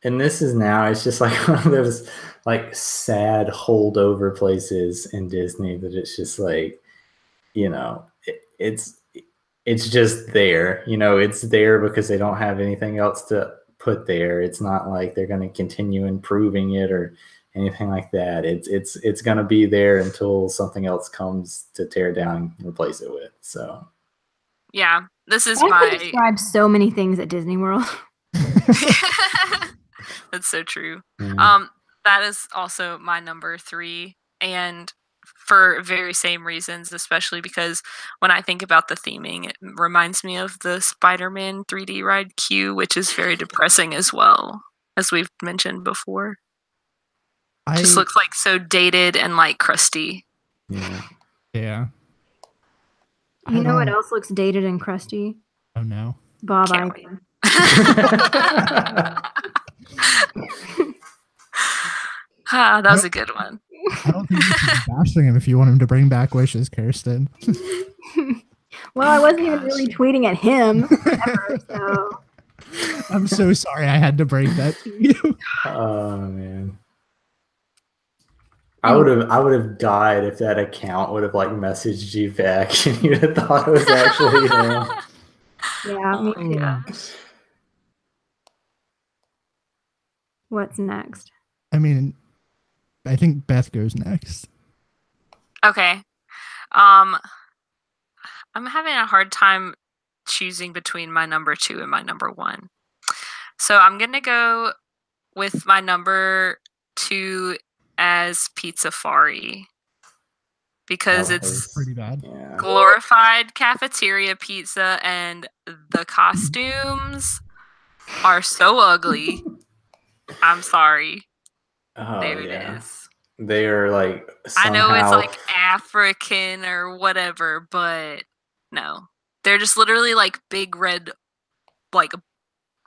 and this is now. It's just like one of those like sad holdover places in Disney that it's just like, you know, it's just there. You know, it's there because they don't have anything else to put there. It's not like they're going to continue improving it or anything like that. It's going to be there until something else comes to tear down and replace it with. So yeah, this is I could describe so many things at Disney World. That's so true. yeah. That is also my number 3, and for very same reasons, especially because when I think about the theming, it reminds me of the Spider-Man 3D ride queue, which is very depressing as well, as we've mentioned before. It just looks like so dated and like crusty. Yeah. You know what else looks dated and crusty? Oh no. Bob Iger. That was a good one. I don't think you should be bashing him if you want him to bring back wishes, Kirsten. Well, I wasn't even really tweeting at him ever, so. I'm so sorry I had to break that to you. Oh man. I would have died if that account would have like messaged you back and you'd have thought it was actually him. Yeah, me too. What's next? I mean, I think Beth goes next. Okay. I'm having a hard time choosing between my number 2 and my number 1. So I'm going to go with my number 2 as Pizzafari. Because it's pretty bad. Yeah. glorified cafeteria pizza and the costumes are so ugly. I'm sorry. Oh, There yeah. it is. They are like I know it's somehow- like African or whatever, but no. They're just literally like big red like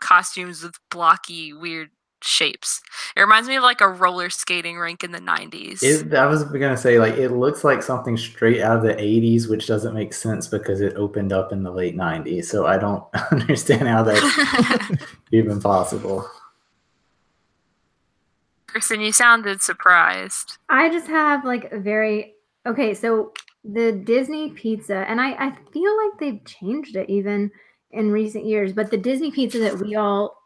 costumes with blocky weird shapes. It reminds me of like a roller skating rink in the 90s. I was gonna say, like, it looks like something straight out of the 80s, which doesn't make sense because it opened up in the late 90s. So I don't understand how that's even possible. Kristen, you sounded surprised. I just have like a very okay. So the Disney pizza, and I feel like they've changed it even in recent years, but the Disney pizza that we all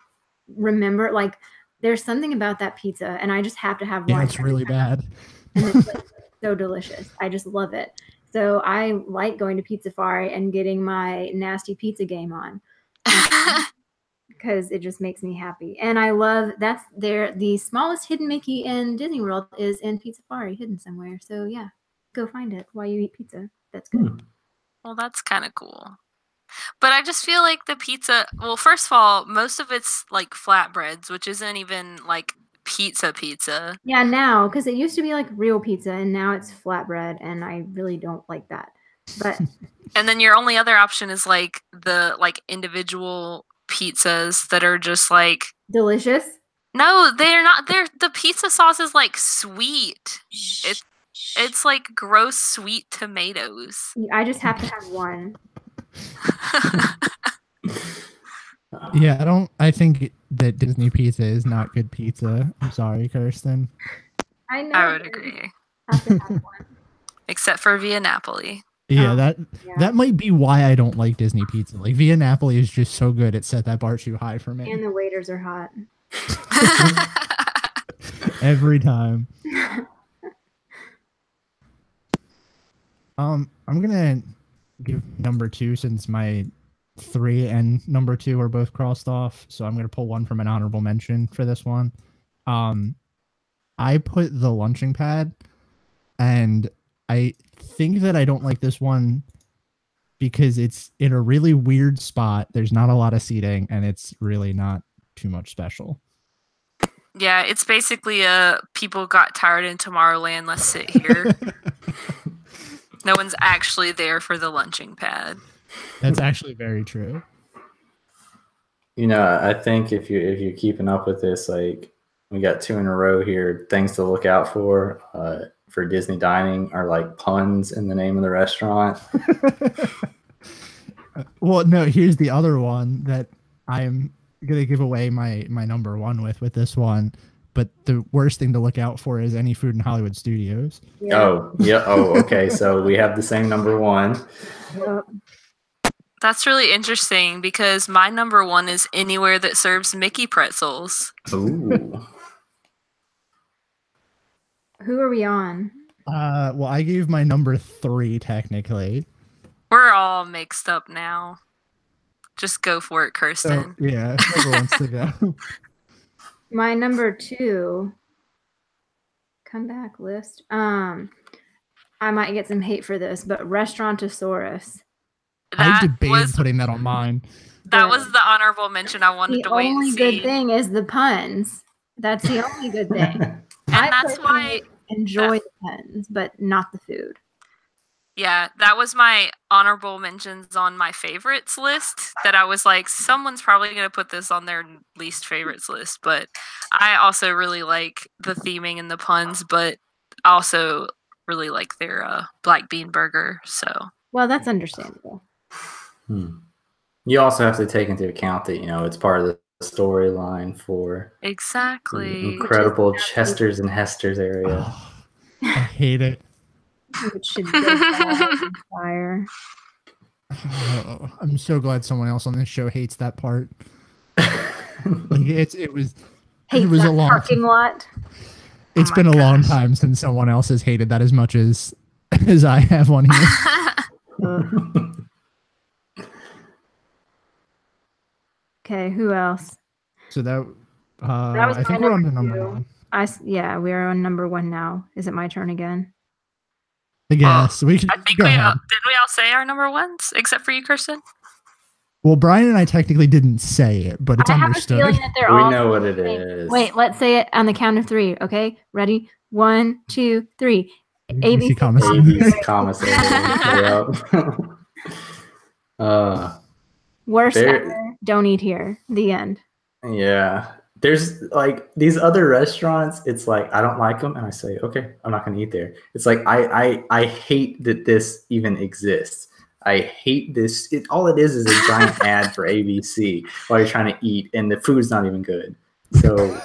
remember, like, there's something about that pizza, and I just have to have one. Yeah, it's really bad. And it's like, so delicious. I just love it. So I like going to Pizzafari and getting my nasty pizza game on because it just makes me happy. And I love the smallest hidden Mickey in Disney World is in Pizzafari, hidden somewhere. So yeah, go find it while you eat pizza. That's good. Well, that's kind of cool. But I just feel like the pizza, well, first of all, most of it's like flatbreads, which isn't even like pizza. Yeah, now, because it used to be like real pizza and now it's flatbread, and I really don't like that. But and then your only other option is like the like individual pizzas that are just like delicious. No, they're not. The pizza sauce is like sweet. It's like gross sweet tomatoes. I just have to have one. Yeah, I think that Disney pizza is not good pizza. I'm sorry, Kirsten. I know. I would agree. Have to have one. Except for Via Napoli. Yeah, that might be why I don't like Disney pizza. Like Via Napoli is just so good; it set that bar too high for me. And the waiters are hot. Every time. I'm gonna give number 2 since my 3 and number 2 are both crossed off. So I'm gonna pull one from an honorable mention for this one. I put the lunching pad, and I think that I don't like this one because it's in a really weird spot. There's not a lot of seating, and it's really not too much special. Yeah, it's basically people got tired in Tomorrowland, let's sit here. No one's actually there for the lunching pad. That's actually very true. You know, I think if you're keeping up with this, like, we got 2 in a row here. Things to look out for Disney dining are like puns in the name of the restaurant. Well, no, here's the other one that I'm gonna give away my number 1 with this one. But the worst thing to look out for is any food in Hollywood Studios. Yeah. Oh, yeah. Oh, okay. So we have the same number 1. Yep. That's really interesting because my number 1 is anywhere that serves Mickey pretzels. Ooh. Who are we on? Well, I gave my number 3 technically. We're all mixed up now. Just go for it, Kirsten. So, yeah, whoever wants to go. My number 2 comeback list. I might get some hate for this, but Restaurantosaurus. I debated putting that on mine. That was the honorable mention I wanted to wait and see. The only good thing is the puns. That's the only good thing. And that's why enjoy the puns, but not the food. Yeah, that was my honorable mentions on my favorites list that I was like, someone's probably going to put this on their least favorites list. But I also really like the theming and the puns, but also really like their black bean burger. So, well, that's understandable. You also have to take into account that, you know, it's part of the storyline for exactly the incredible Chester's and Hester's area. Oh, I hate it. It should go on fire. Oh, I'm so glad someone else on this show hates that part. Like it was Hates was a that long parking lot. It's Oh been my a long gosh. time since someone else has hated that as much as I have one here. Okay, who else? So that Was I think my we're on to number number 2. one. Yeah, we are on number 1 now. Is it my turn again? I guess we can I think go didn't ahead. we all say our number ones except for you, Kirsten? Well, Brian and I technically didn't say it, but it's I have a understood. feeling that they're We all know what it the same. is. Wait, let's say it on the count of 3. Okay, ready? 1, 2, 3. ABC commissary. AB's commissary. Yep. Worst There- ever. Don't eat here. The end. Yeah. There's like these other restaurants, it's like I don't like them and I say, okay, I'm not gonna eat there. It's like I hate that this even exists. I hate this. All it is a giant ad for ABC while you're trying to eat and the food's not even good. So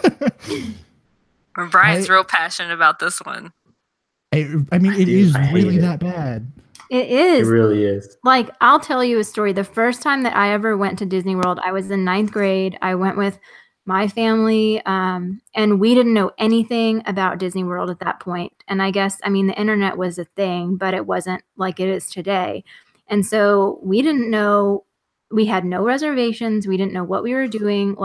Brian's real passionate about this one. I mean, it Dude, is I hate really it. that bad. It it is. really is. Like, I'll tell you a story. The first time that I ever went to Disney World, I was in 9th grade. I went with my family, and we didn't know anything about Disney World at that point. And I guess, I mean, the internet was a thing, but it wasn't like it is today. And so we didn't know, we had no reservations. We didn't know what we were doing.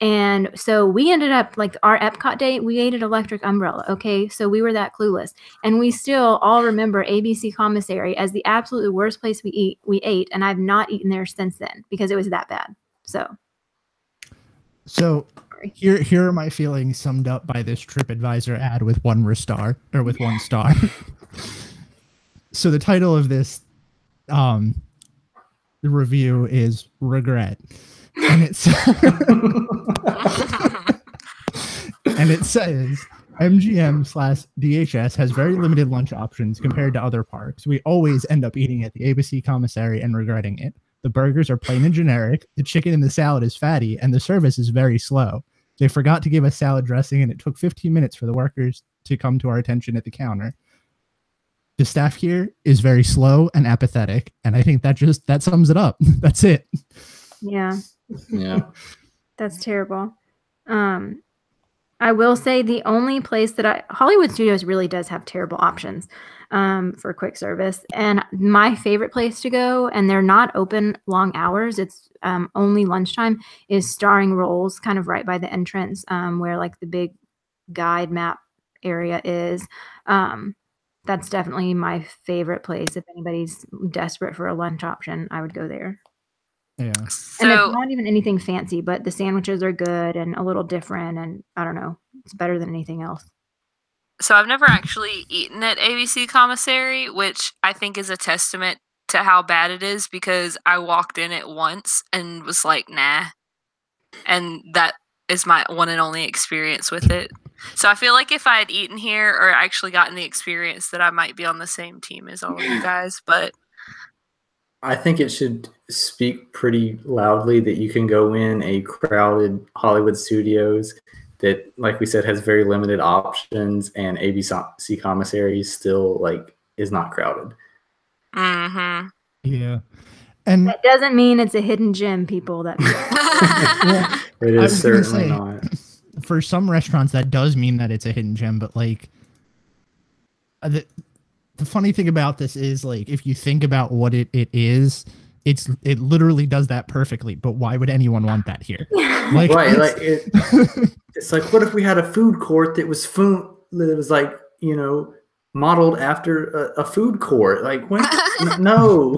And so we ended up, like, our Epcot day, we ate at Electric Umbrella. Okay. So we were that clueless. And we still all remember ABC Commissary as the absolutely worst place we ate. And I've not eaten there since then because it was that bad. So here are my feelings summed up by this TripAdvisor ad with 1 star. So the title of this the review is Regret. And it says MGM/DHS has very limited lunch options compared to other parks. We always end up eating at the ABC Commissary and regretting it. The burgers are plain and generic, the chicken in the salad is fatty, and the service is very slow. They forgot to give us salad dressing, and it took 15 minutes for the workers to come to our attention at the counter. The staff here is very slow and apathetic, and I think that sums it up. That's it. Yeah. Yeah. That's terrible. I will say the only place that Hollywood Studios really does have terrible options for quick service. And my favorite place to go, and they're not open long hours, it's only lunchtime, is Starring Rolls, kind of right by the entrance where like the big guide map area is. That's definitely my favorite place. If anybody's desperate for a lunch option, I would go there. Yeah. And So it's not even anything fancy, but the sandwiches are good and a little different, and I don't know, it's better than anything else. So I've never actually eaten at ABC Commissary, which I think is a testament to how bad it is, because I walked in it once and was like, nah. And that is my one and only experience with it. So I feel like if I had eaten here or actually gotten the experience, that I might be on the same team as all of you guys. But I think it should speak pretty loudly that you can go in a crowded Hollywood Studios that, like we said, has very limited options, and ABC Commissary still like is not crowded. mm-hmm. Yeah. And That doesn't mean it's a hidden gem, people. That It I is was gonna certainly say, not. for some restaurants that does mean that it's a hidden gem, but like the funny thing about this is, like, if you think about what it is, it literally does that perfectly. But why would anyone want that here? Like, Right, like it's like, what if we had a food court that was like, you know, modeled after a food court? Like, when? No.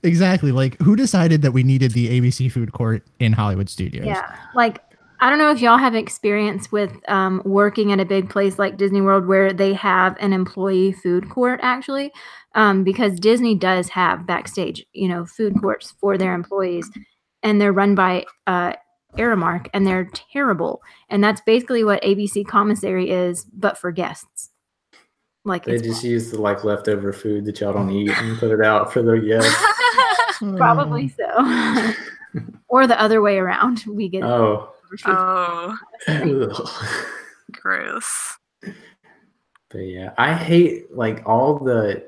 exactly. Like, who decided that we needed the ABC food court in Hollywood Studios? Yeah, like, I don't know if y'all have experience with working at a big place like Disney World where they have an employee food court, actually, because Disney does have backstage, you know, food courts for their employees, and they're run by Aramark, and they're terrible. And that's basically what ABC Commissary is, but for guests. Like, They just use the like leftover food that y'all don't eat and put it out for their guests. probably so, or the other way around. We get Oh. Oh, Ugh. gross. But yeah, I hate like all the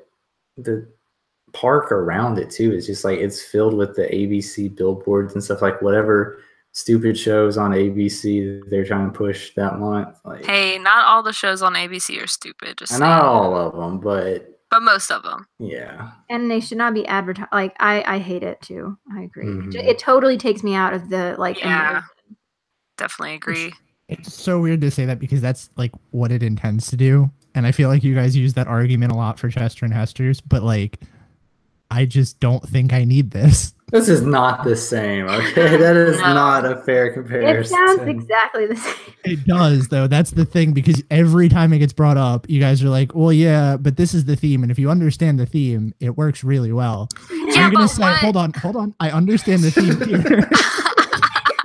park around it too. It's just like it's filled with the ABC billboards and stuff, like whatever stupid shows on ABC that they're trying to push that month. Like, Hey, not all the shows on ABC are stupid. Just and not saying. all of them, but most of them. yeah. And they should not be advertised. Like I hate it too. I agree. Mhm. It totally takes me out of the like. Yeah, immersion. definitely agree. It's so weird to say that because that's like what it intends to do. And I feel like you guys use that argument a lot for Chester and Hester's, but like, I just don't think I need this. This is not the same, okay? That is No. not a fair comparison. It sounds exactly the same. It does, though. That's the thing, because every time it gets brought up, you guys are like, well, yeah, but this is the theme. And if you understand the theme, it works really well. So Yeah, you're going but to say, what- hold on. I understand the theme here.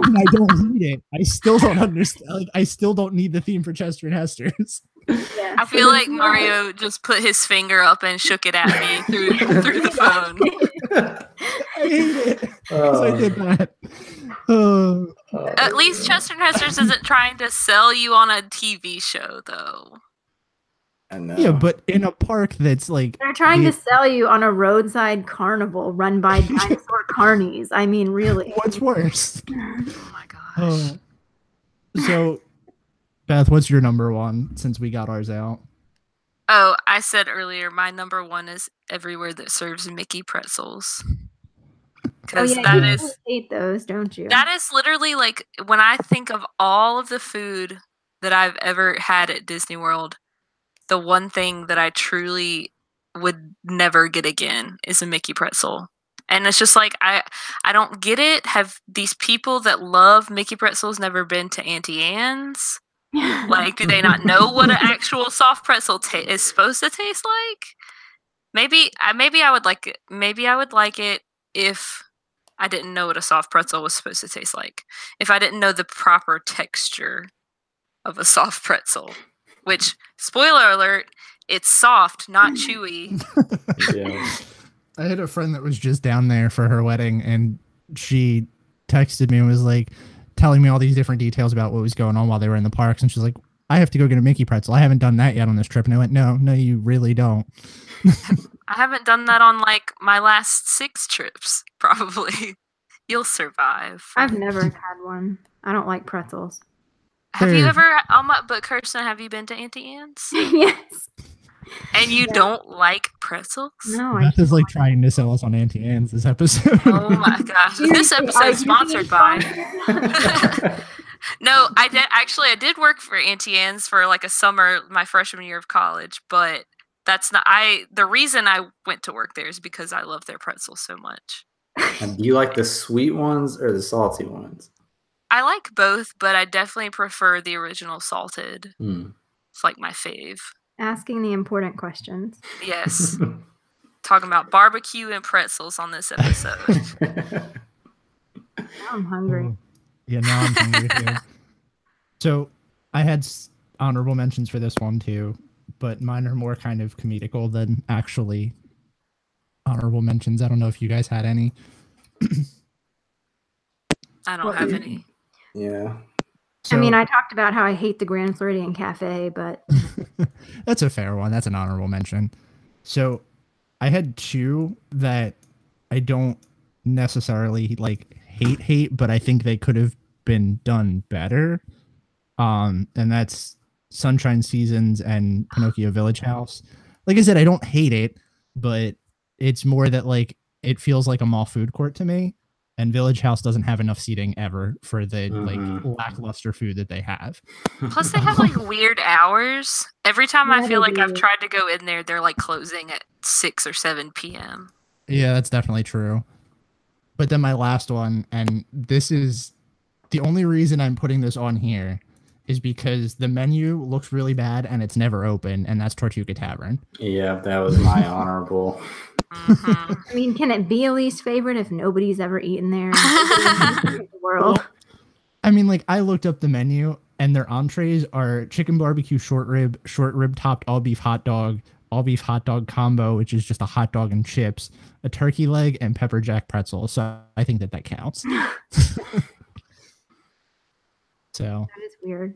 And I don't need it. I still don't understand. Like, I still don't need the theme for Chester and Hester's. Yeah. I feel like Mario just put his finger up and shook it at me through the phone. I hate it. 'Cause I did that. Oh. At least Chester and Hester's isn't trying to sell you on a TV show, though. I know. Yeah, but in a park that's like, They're trying Yeah. to sell you on a roadside carnival run by dinosaur carnies. I mean, really. what's worse? Oh my gosh. Oh. So, Beth, what's your number one since we got ours out? Oh, I said earlier, my number one is everywhere that serves Mickey pretzels. Oh Because yeah, that you is hate those, don't you? that is literally like when I think of all of the food that I've ever had at Disney World, the one thing that I truly would never get again is a Mickey pretzel. And it's just like I don't get it. Have these people that love Mickey pretzels never been to Auntie Anne's? Like, do they not know what an actual soft pretzel is supposed to taste like? Maybe I would like it. Maybe I would like it if I didn't know what a soft pretzel was supposed to taste like. If I didn't know the proper texture of a soft pretzel, which, spoiler alert, it's soft, not chewy. Yeah. I had a friend that was just down there for her wedding, and she texted me and was like telling me all these different details about what was going on while they were in the parks. And she's like, I have to go get a Mickey pretzel. I haven't done that yet on this trip. And I went, no, you really don't. I haven't done that on like my last 6 trips, probably. You'll survive. I've never had one. I don't like pretzels. Have you They're- ever, but Kirsten, have you been to Auntie Anne's? Yes. And you Yeah. don't like pretzels? No, I Beth is like trying to sell us on Auntie Anne's this episode. Oh my gosh. This Seriously, are episode's you sponsored being by. sponsored? No, I did work for Auntie Anne's for like a summer my freshman year of college, but that's not the reason I went to work there is because I love their pretzels so much. And do you like the sweet ones or the salty ones? I like both, but I definitely prefer the original salted. Hmm. It's like my fave. Asking the important questions. Yes. Talking about barbecue and pretzels on this episode. Now I'm hungry. Oh. Yeah, now I'm hungry too. So I had honorable mentions for this one too, but mine are more kind of comedical than actually honorable mentions. I don't know if you guys had any. I don't have any. Yeah. So, I mean, I talked about how I hate the Grand Floridian Cafe, but that's a fair one. That's an honorable mention. So I had two that I don't necessarily like hate, but I think they could have been done better. And that's Sunshine Seasons and Pinocchio Village House. Like I said, I don't hate it, but it's more that like it feels like a mall food court to me. And Village House doesn't have enough seating ever for the like lackluster food that they have. Plus, they have like weird hours. Every time I Yeah, feel they like I've do. tried to go in there, they're like closing at 6 or 7 p.m. Yeah, that's definitely true. But then my last one, and this is the only reason I'm putting this on here, is because the menu looks really bad and it's never open, and that's Tortuga Tavern. Yeah, that was my honorable. Mhm. I mean, can it be a least favorite if nobody's ever eaten there in the world? I mean, like, I looked up the menu, and their entrees are chicken barbecue short rib topped all beef hot dog combo, which is just a hot dog and chips, a turkey leg, and pepper jack pretzel. So I think that counts. So That is weird.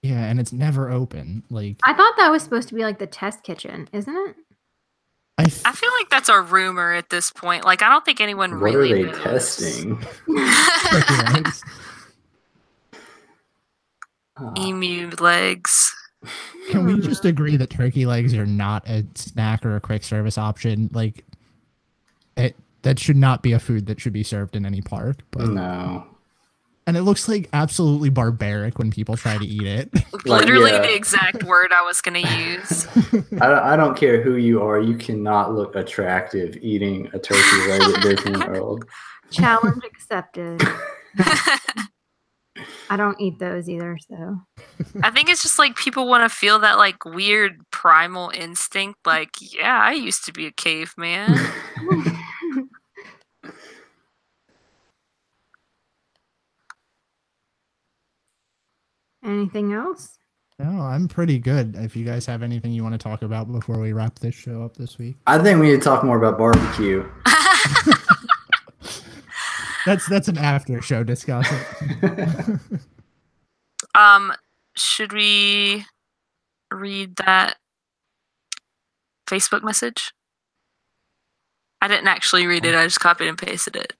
yeah, and it's never open. Like, I thought that was supposed to be like the test kitchen, isn't it? I feel like that's a rumor at this point. Like, I don't think anyone What really are they knows. testing? Turkey legs. Emu legs. Can we just agree that turkey legs are not a snack or a quick service option? Like, that should not be a food that should be served in any park. But No. and it looks like absolutely barbaric when people try to eat it. Literally yeah. the exact word I was going to use. I don't care who you are. You cannot look attractive eating a turkey leg at Disney World. Challenge accepted. I don't eat those either, so. I think it's just like people want to feel that like weird primal instinct. Like, yeah, I used to be a caveman. Anything else? No, I'm pretty good. If you guys have anything you want to talk about before we wrap this show up this week. I think we need to talk more about barbecue. That's an after show discussion. Should we read that Facebook message? I didn't actually read it. I just copied and pasted it.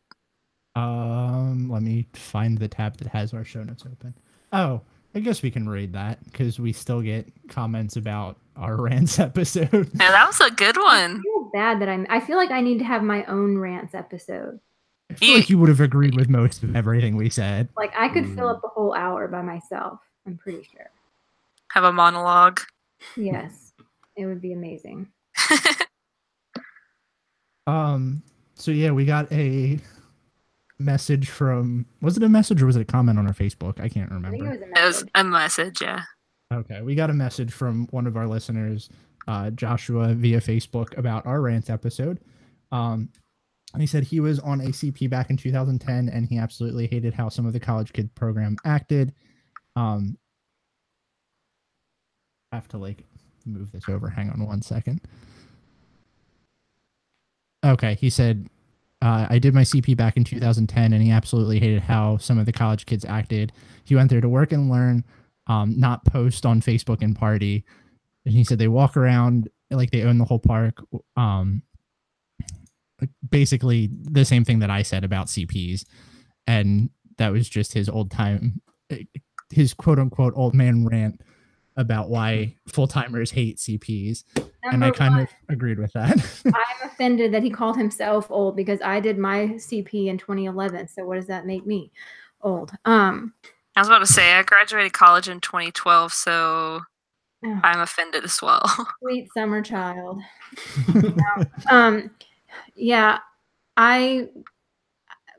Let me find the tab that has our show notes open. Oh, I guess we can read that because we still get comments about our rants episode. Yeah, that was a good one. I feel bad that I feel like I need to have my own rants episode. I feel like you would have agreed with most of everything we said. Like I could fill up the whole hour by myself. I'm pretty sure. Have a monologue. Yes, it would be amazing. So yeah, we got a message from, was it a message or was it a comment on our Facebook? I can't remember. I think it was a It message. was a message, yeah. Okay, we got a message from one of our listeners, Joshua, via Facebook about our rant episode. He said he was on a CP back in 2010 and he absolutely hated how some of the college kid program acted. I have to like move this over. Hang on one second. Okay, he said, I did my CP back in 2010 and he absolutely hated how some of the college kids acted. He went there to work and learn, not post on Facebook and party. And he said they walk around like they own the whole park. Basically the same thing that I said about CPs. And that was just his his quote unquote old man rant about why full-timers hate CPs. And I kind of agreed with that. I'm offended that he called himself old because I did my CP in 2011. So what does that make me? Old. I was about to say I graduated college in 2012, so I'm offended as well. Sweet summer child. Yeah, I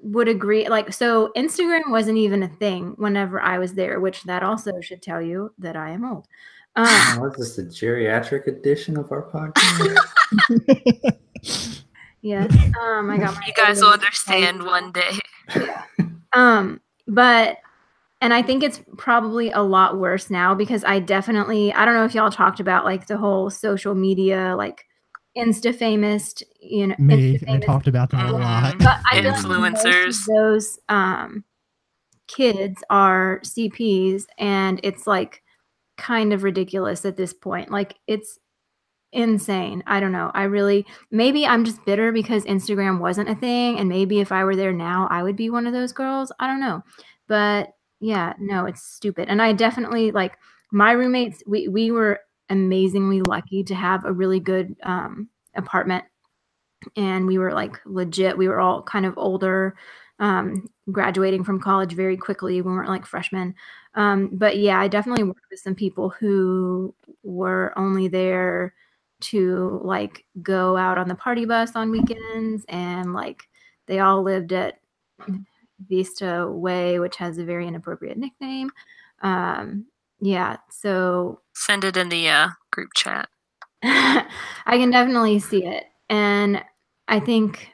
would agree. Like, so Instagram wasn't even a thing whenever I was there, which that also should tell you that I am old. What's this, the geriatric edition of our podcast? Yes. I got my You guys will understand one day. Yeah. But and I think it's probably a lot worse now because I don't know if y'all talked about like the whole social media, like Insta famous, I talked about that a lot. But I feel Influencers. like most of those kids are CPs, and it's like kind of ridiculous at this point. Like it's insane. I don't know. Maybe I'm just bitter because Instagram wasn't a thing, and maybe if I were there now, I would be one of those girls. I don't know. But yeah, no, it's stupid. And I definitely like my roommates, we were amazingly lucky to have a really good apartment, and we were like legit. We were all kind of older, graduating from college very quickly. We weren't like freshmen. But yeah, I definitely worked with some people who were only there to like go out on the party bus on weekends, and like they all lived at Vista Way, which has a very inappropriate nickname. Yeah, so Send it in the group chat. I can definitely see it. And I think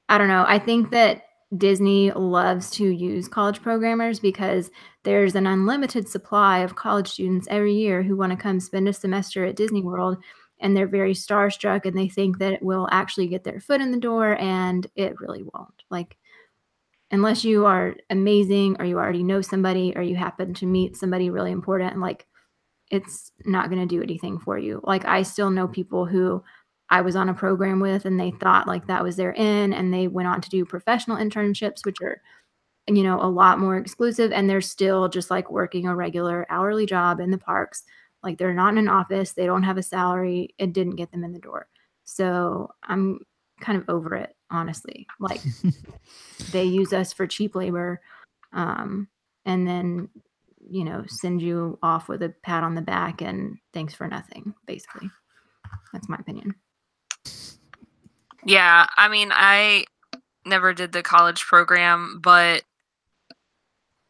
that Disney loves to use college programmers because there's an unlimited supply of college students every year who want to come spend a semester at Disney World, and they're very starstruck and they think that it will actually get their foot in the door, and it really won't. Like, unless you are amazing or you already know somebody or you happen to meet somebody really important, like it's not going to do anything for you. Like I still know people who I was on a program with, and they thought like that was their in, and they went on to do professional internships, which are, you know, a lot more exclusive, and they're still just like working a regular hourly job in the parks. Like they're not in an office, they don't have a salary, it didn't get them in the door. So I'm kind of over it, honestly. Like they use us for cheap labor, and then, you know, send you off with a pat on the back and thanks for nothing, basically. That's my opinion. Yeah, I mean, I never did the college program, but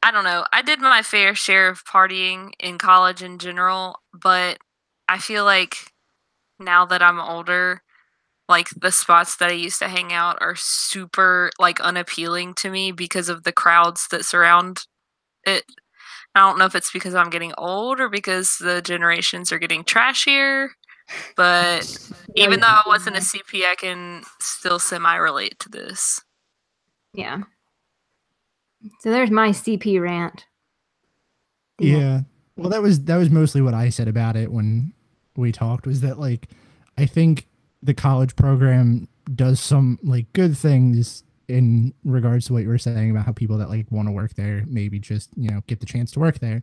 I don't know. I did my fair share of partying in college in general, but I feel like now that I'm older, like the spots that I used to hang out are super like unappealing to me because of the crowds that surround it. I don't know if it's because I'm getting old or because the generations are getting trashier, but even though I wasn't a CP, I can still semi-relate to this. Yeah. So there's my CP rant. Yeah. Well, that was mostly what I said about it when we talked, was that like I think the college program does some like good things in regards to what you were saying about how people that like want to work there maybe just, you know, get the chance to work there.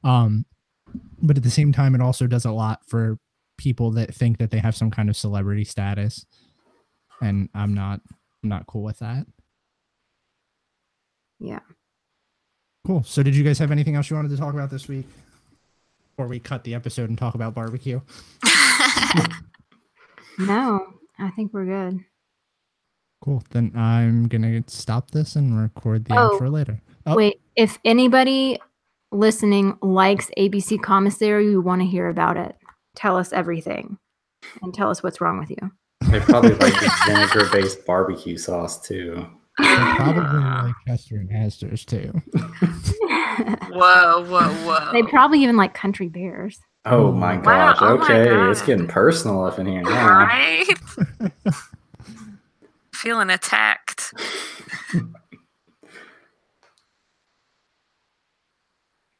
But at the same time, it also does a lot for people that think that they have some kind of celebrity status, and I'm not cool with that. Yeah. Cool. So did you guys have anything else you wanted to talk about this week? Or we cut the episode and talk about barbecue? No, I think we're good. Cool. Then I'm going to stop this and record the outro later. Oh. Wait, if anybody listening likes ABC Commissary, we want to hear about it. Tell us everything and tell us what's wrong with you. They probably like the vinegar-based barbecue sauce too. They probably like Chester and Astor's too. Whoa. They probably even like Country Bears. Oh my gosh. Wow, Okay, my God. it's getting personal up in here now. Right? Feeling attacked. All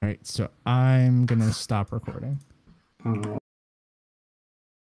right, so I'm going to stop recording.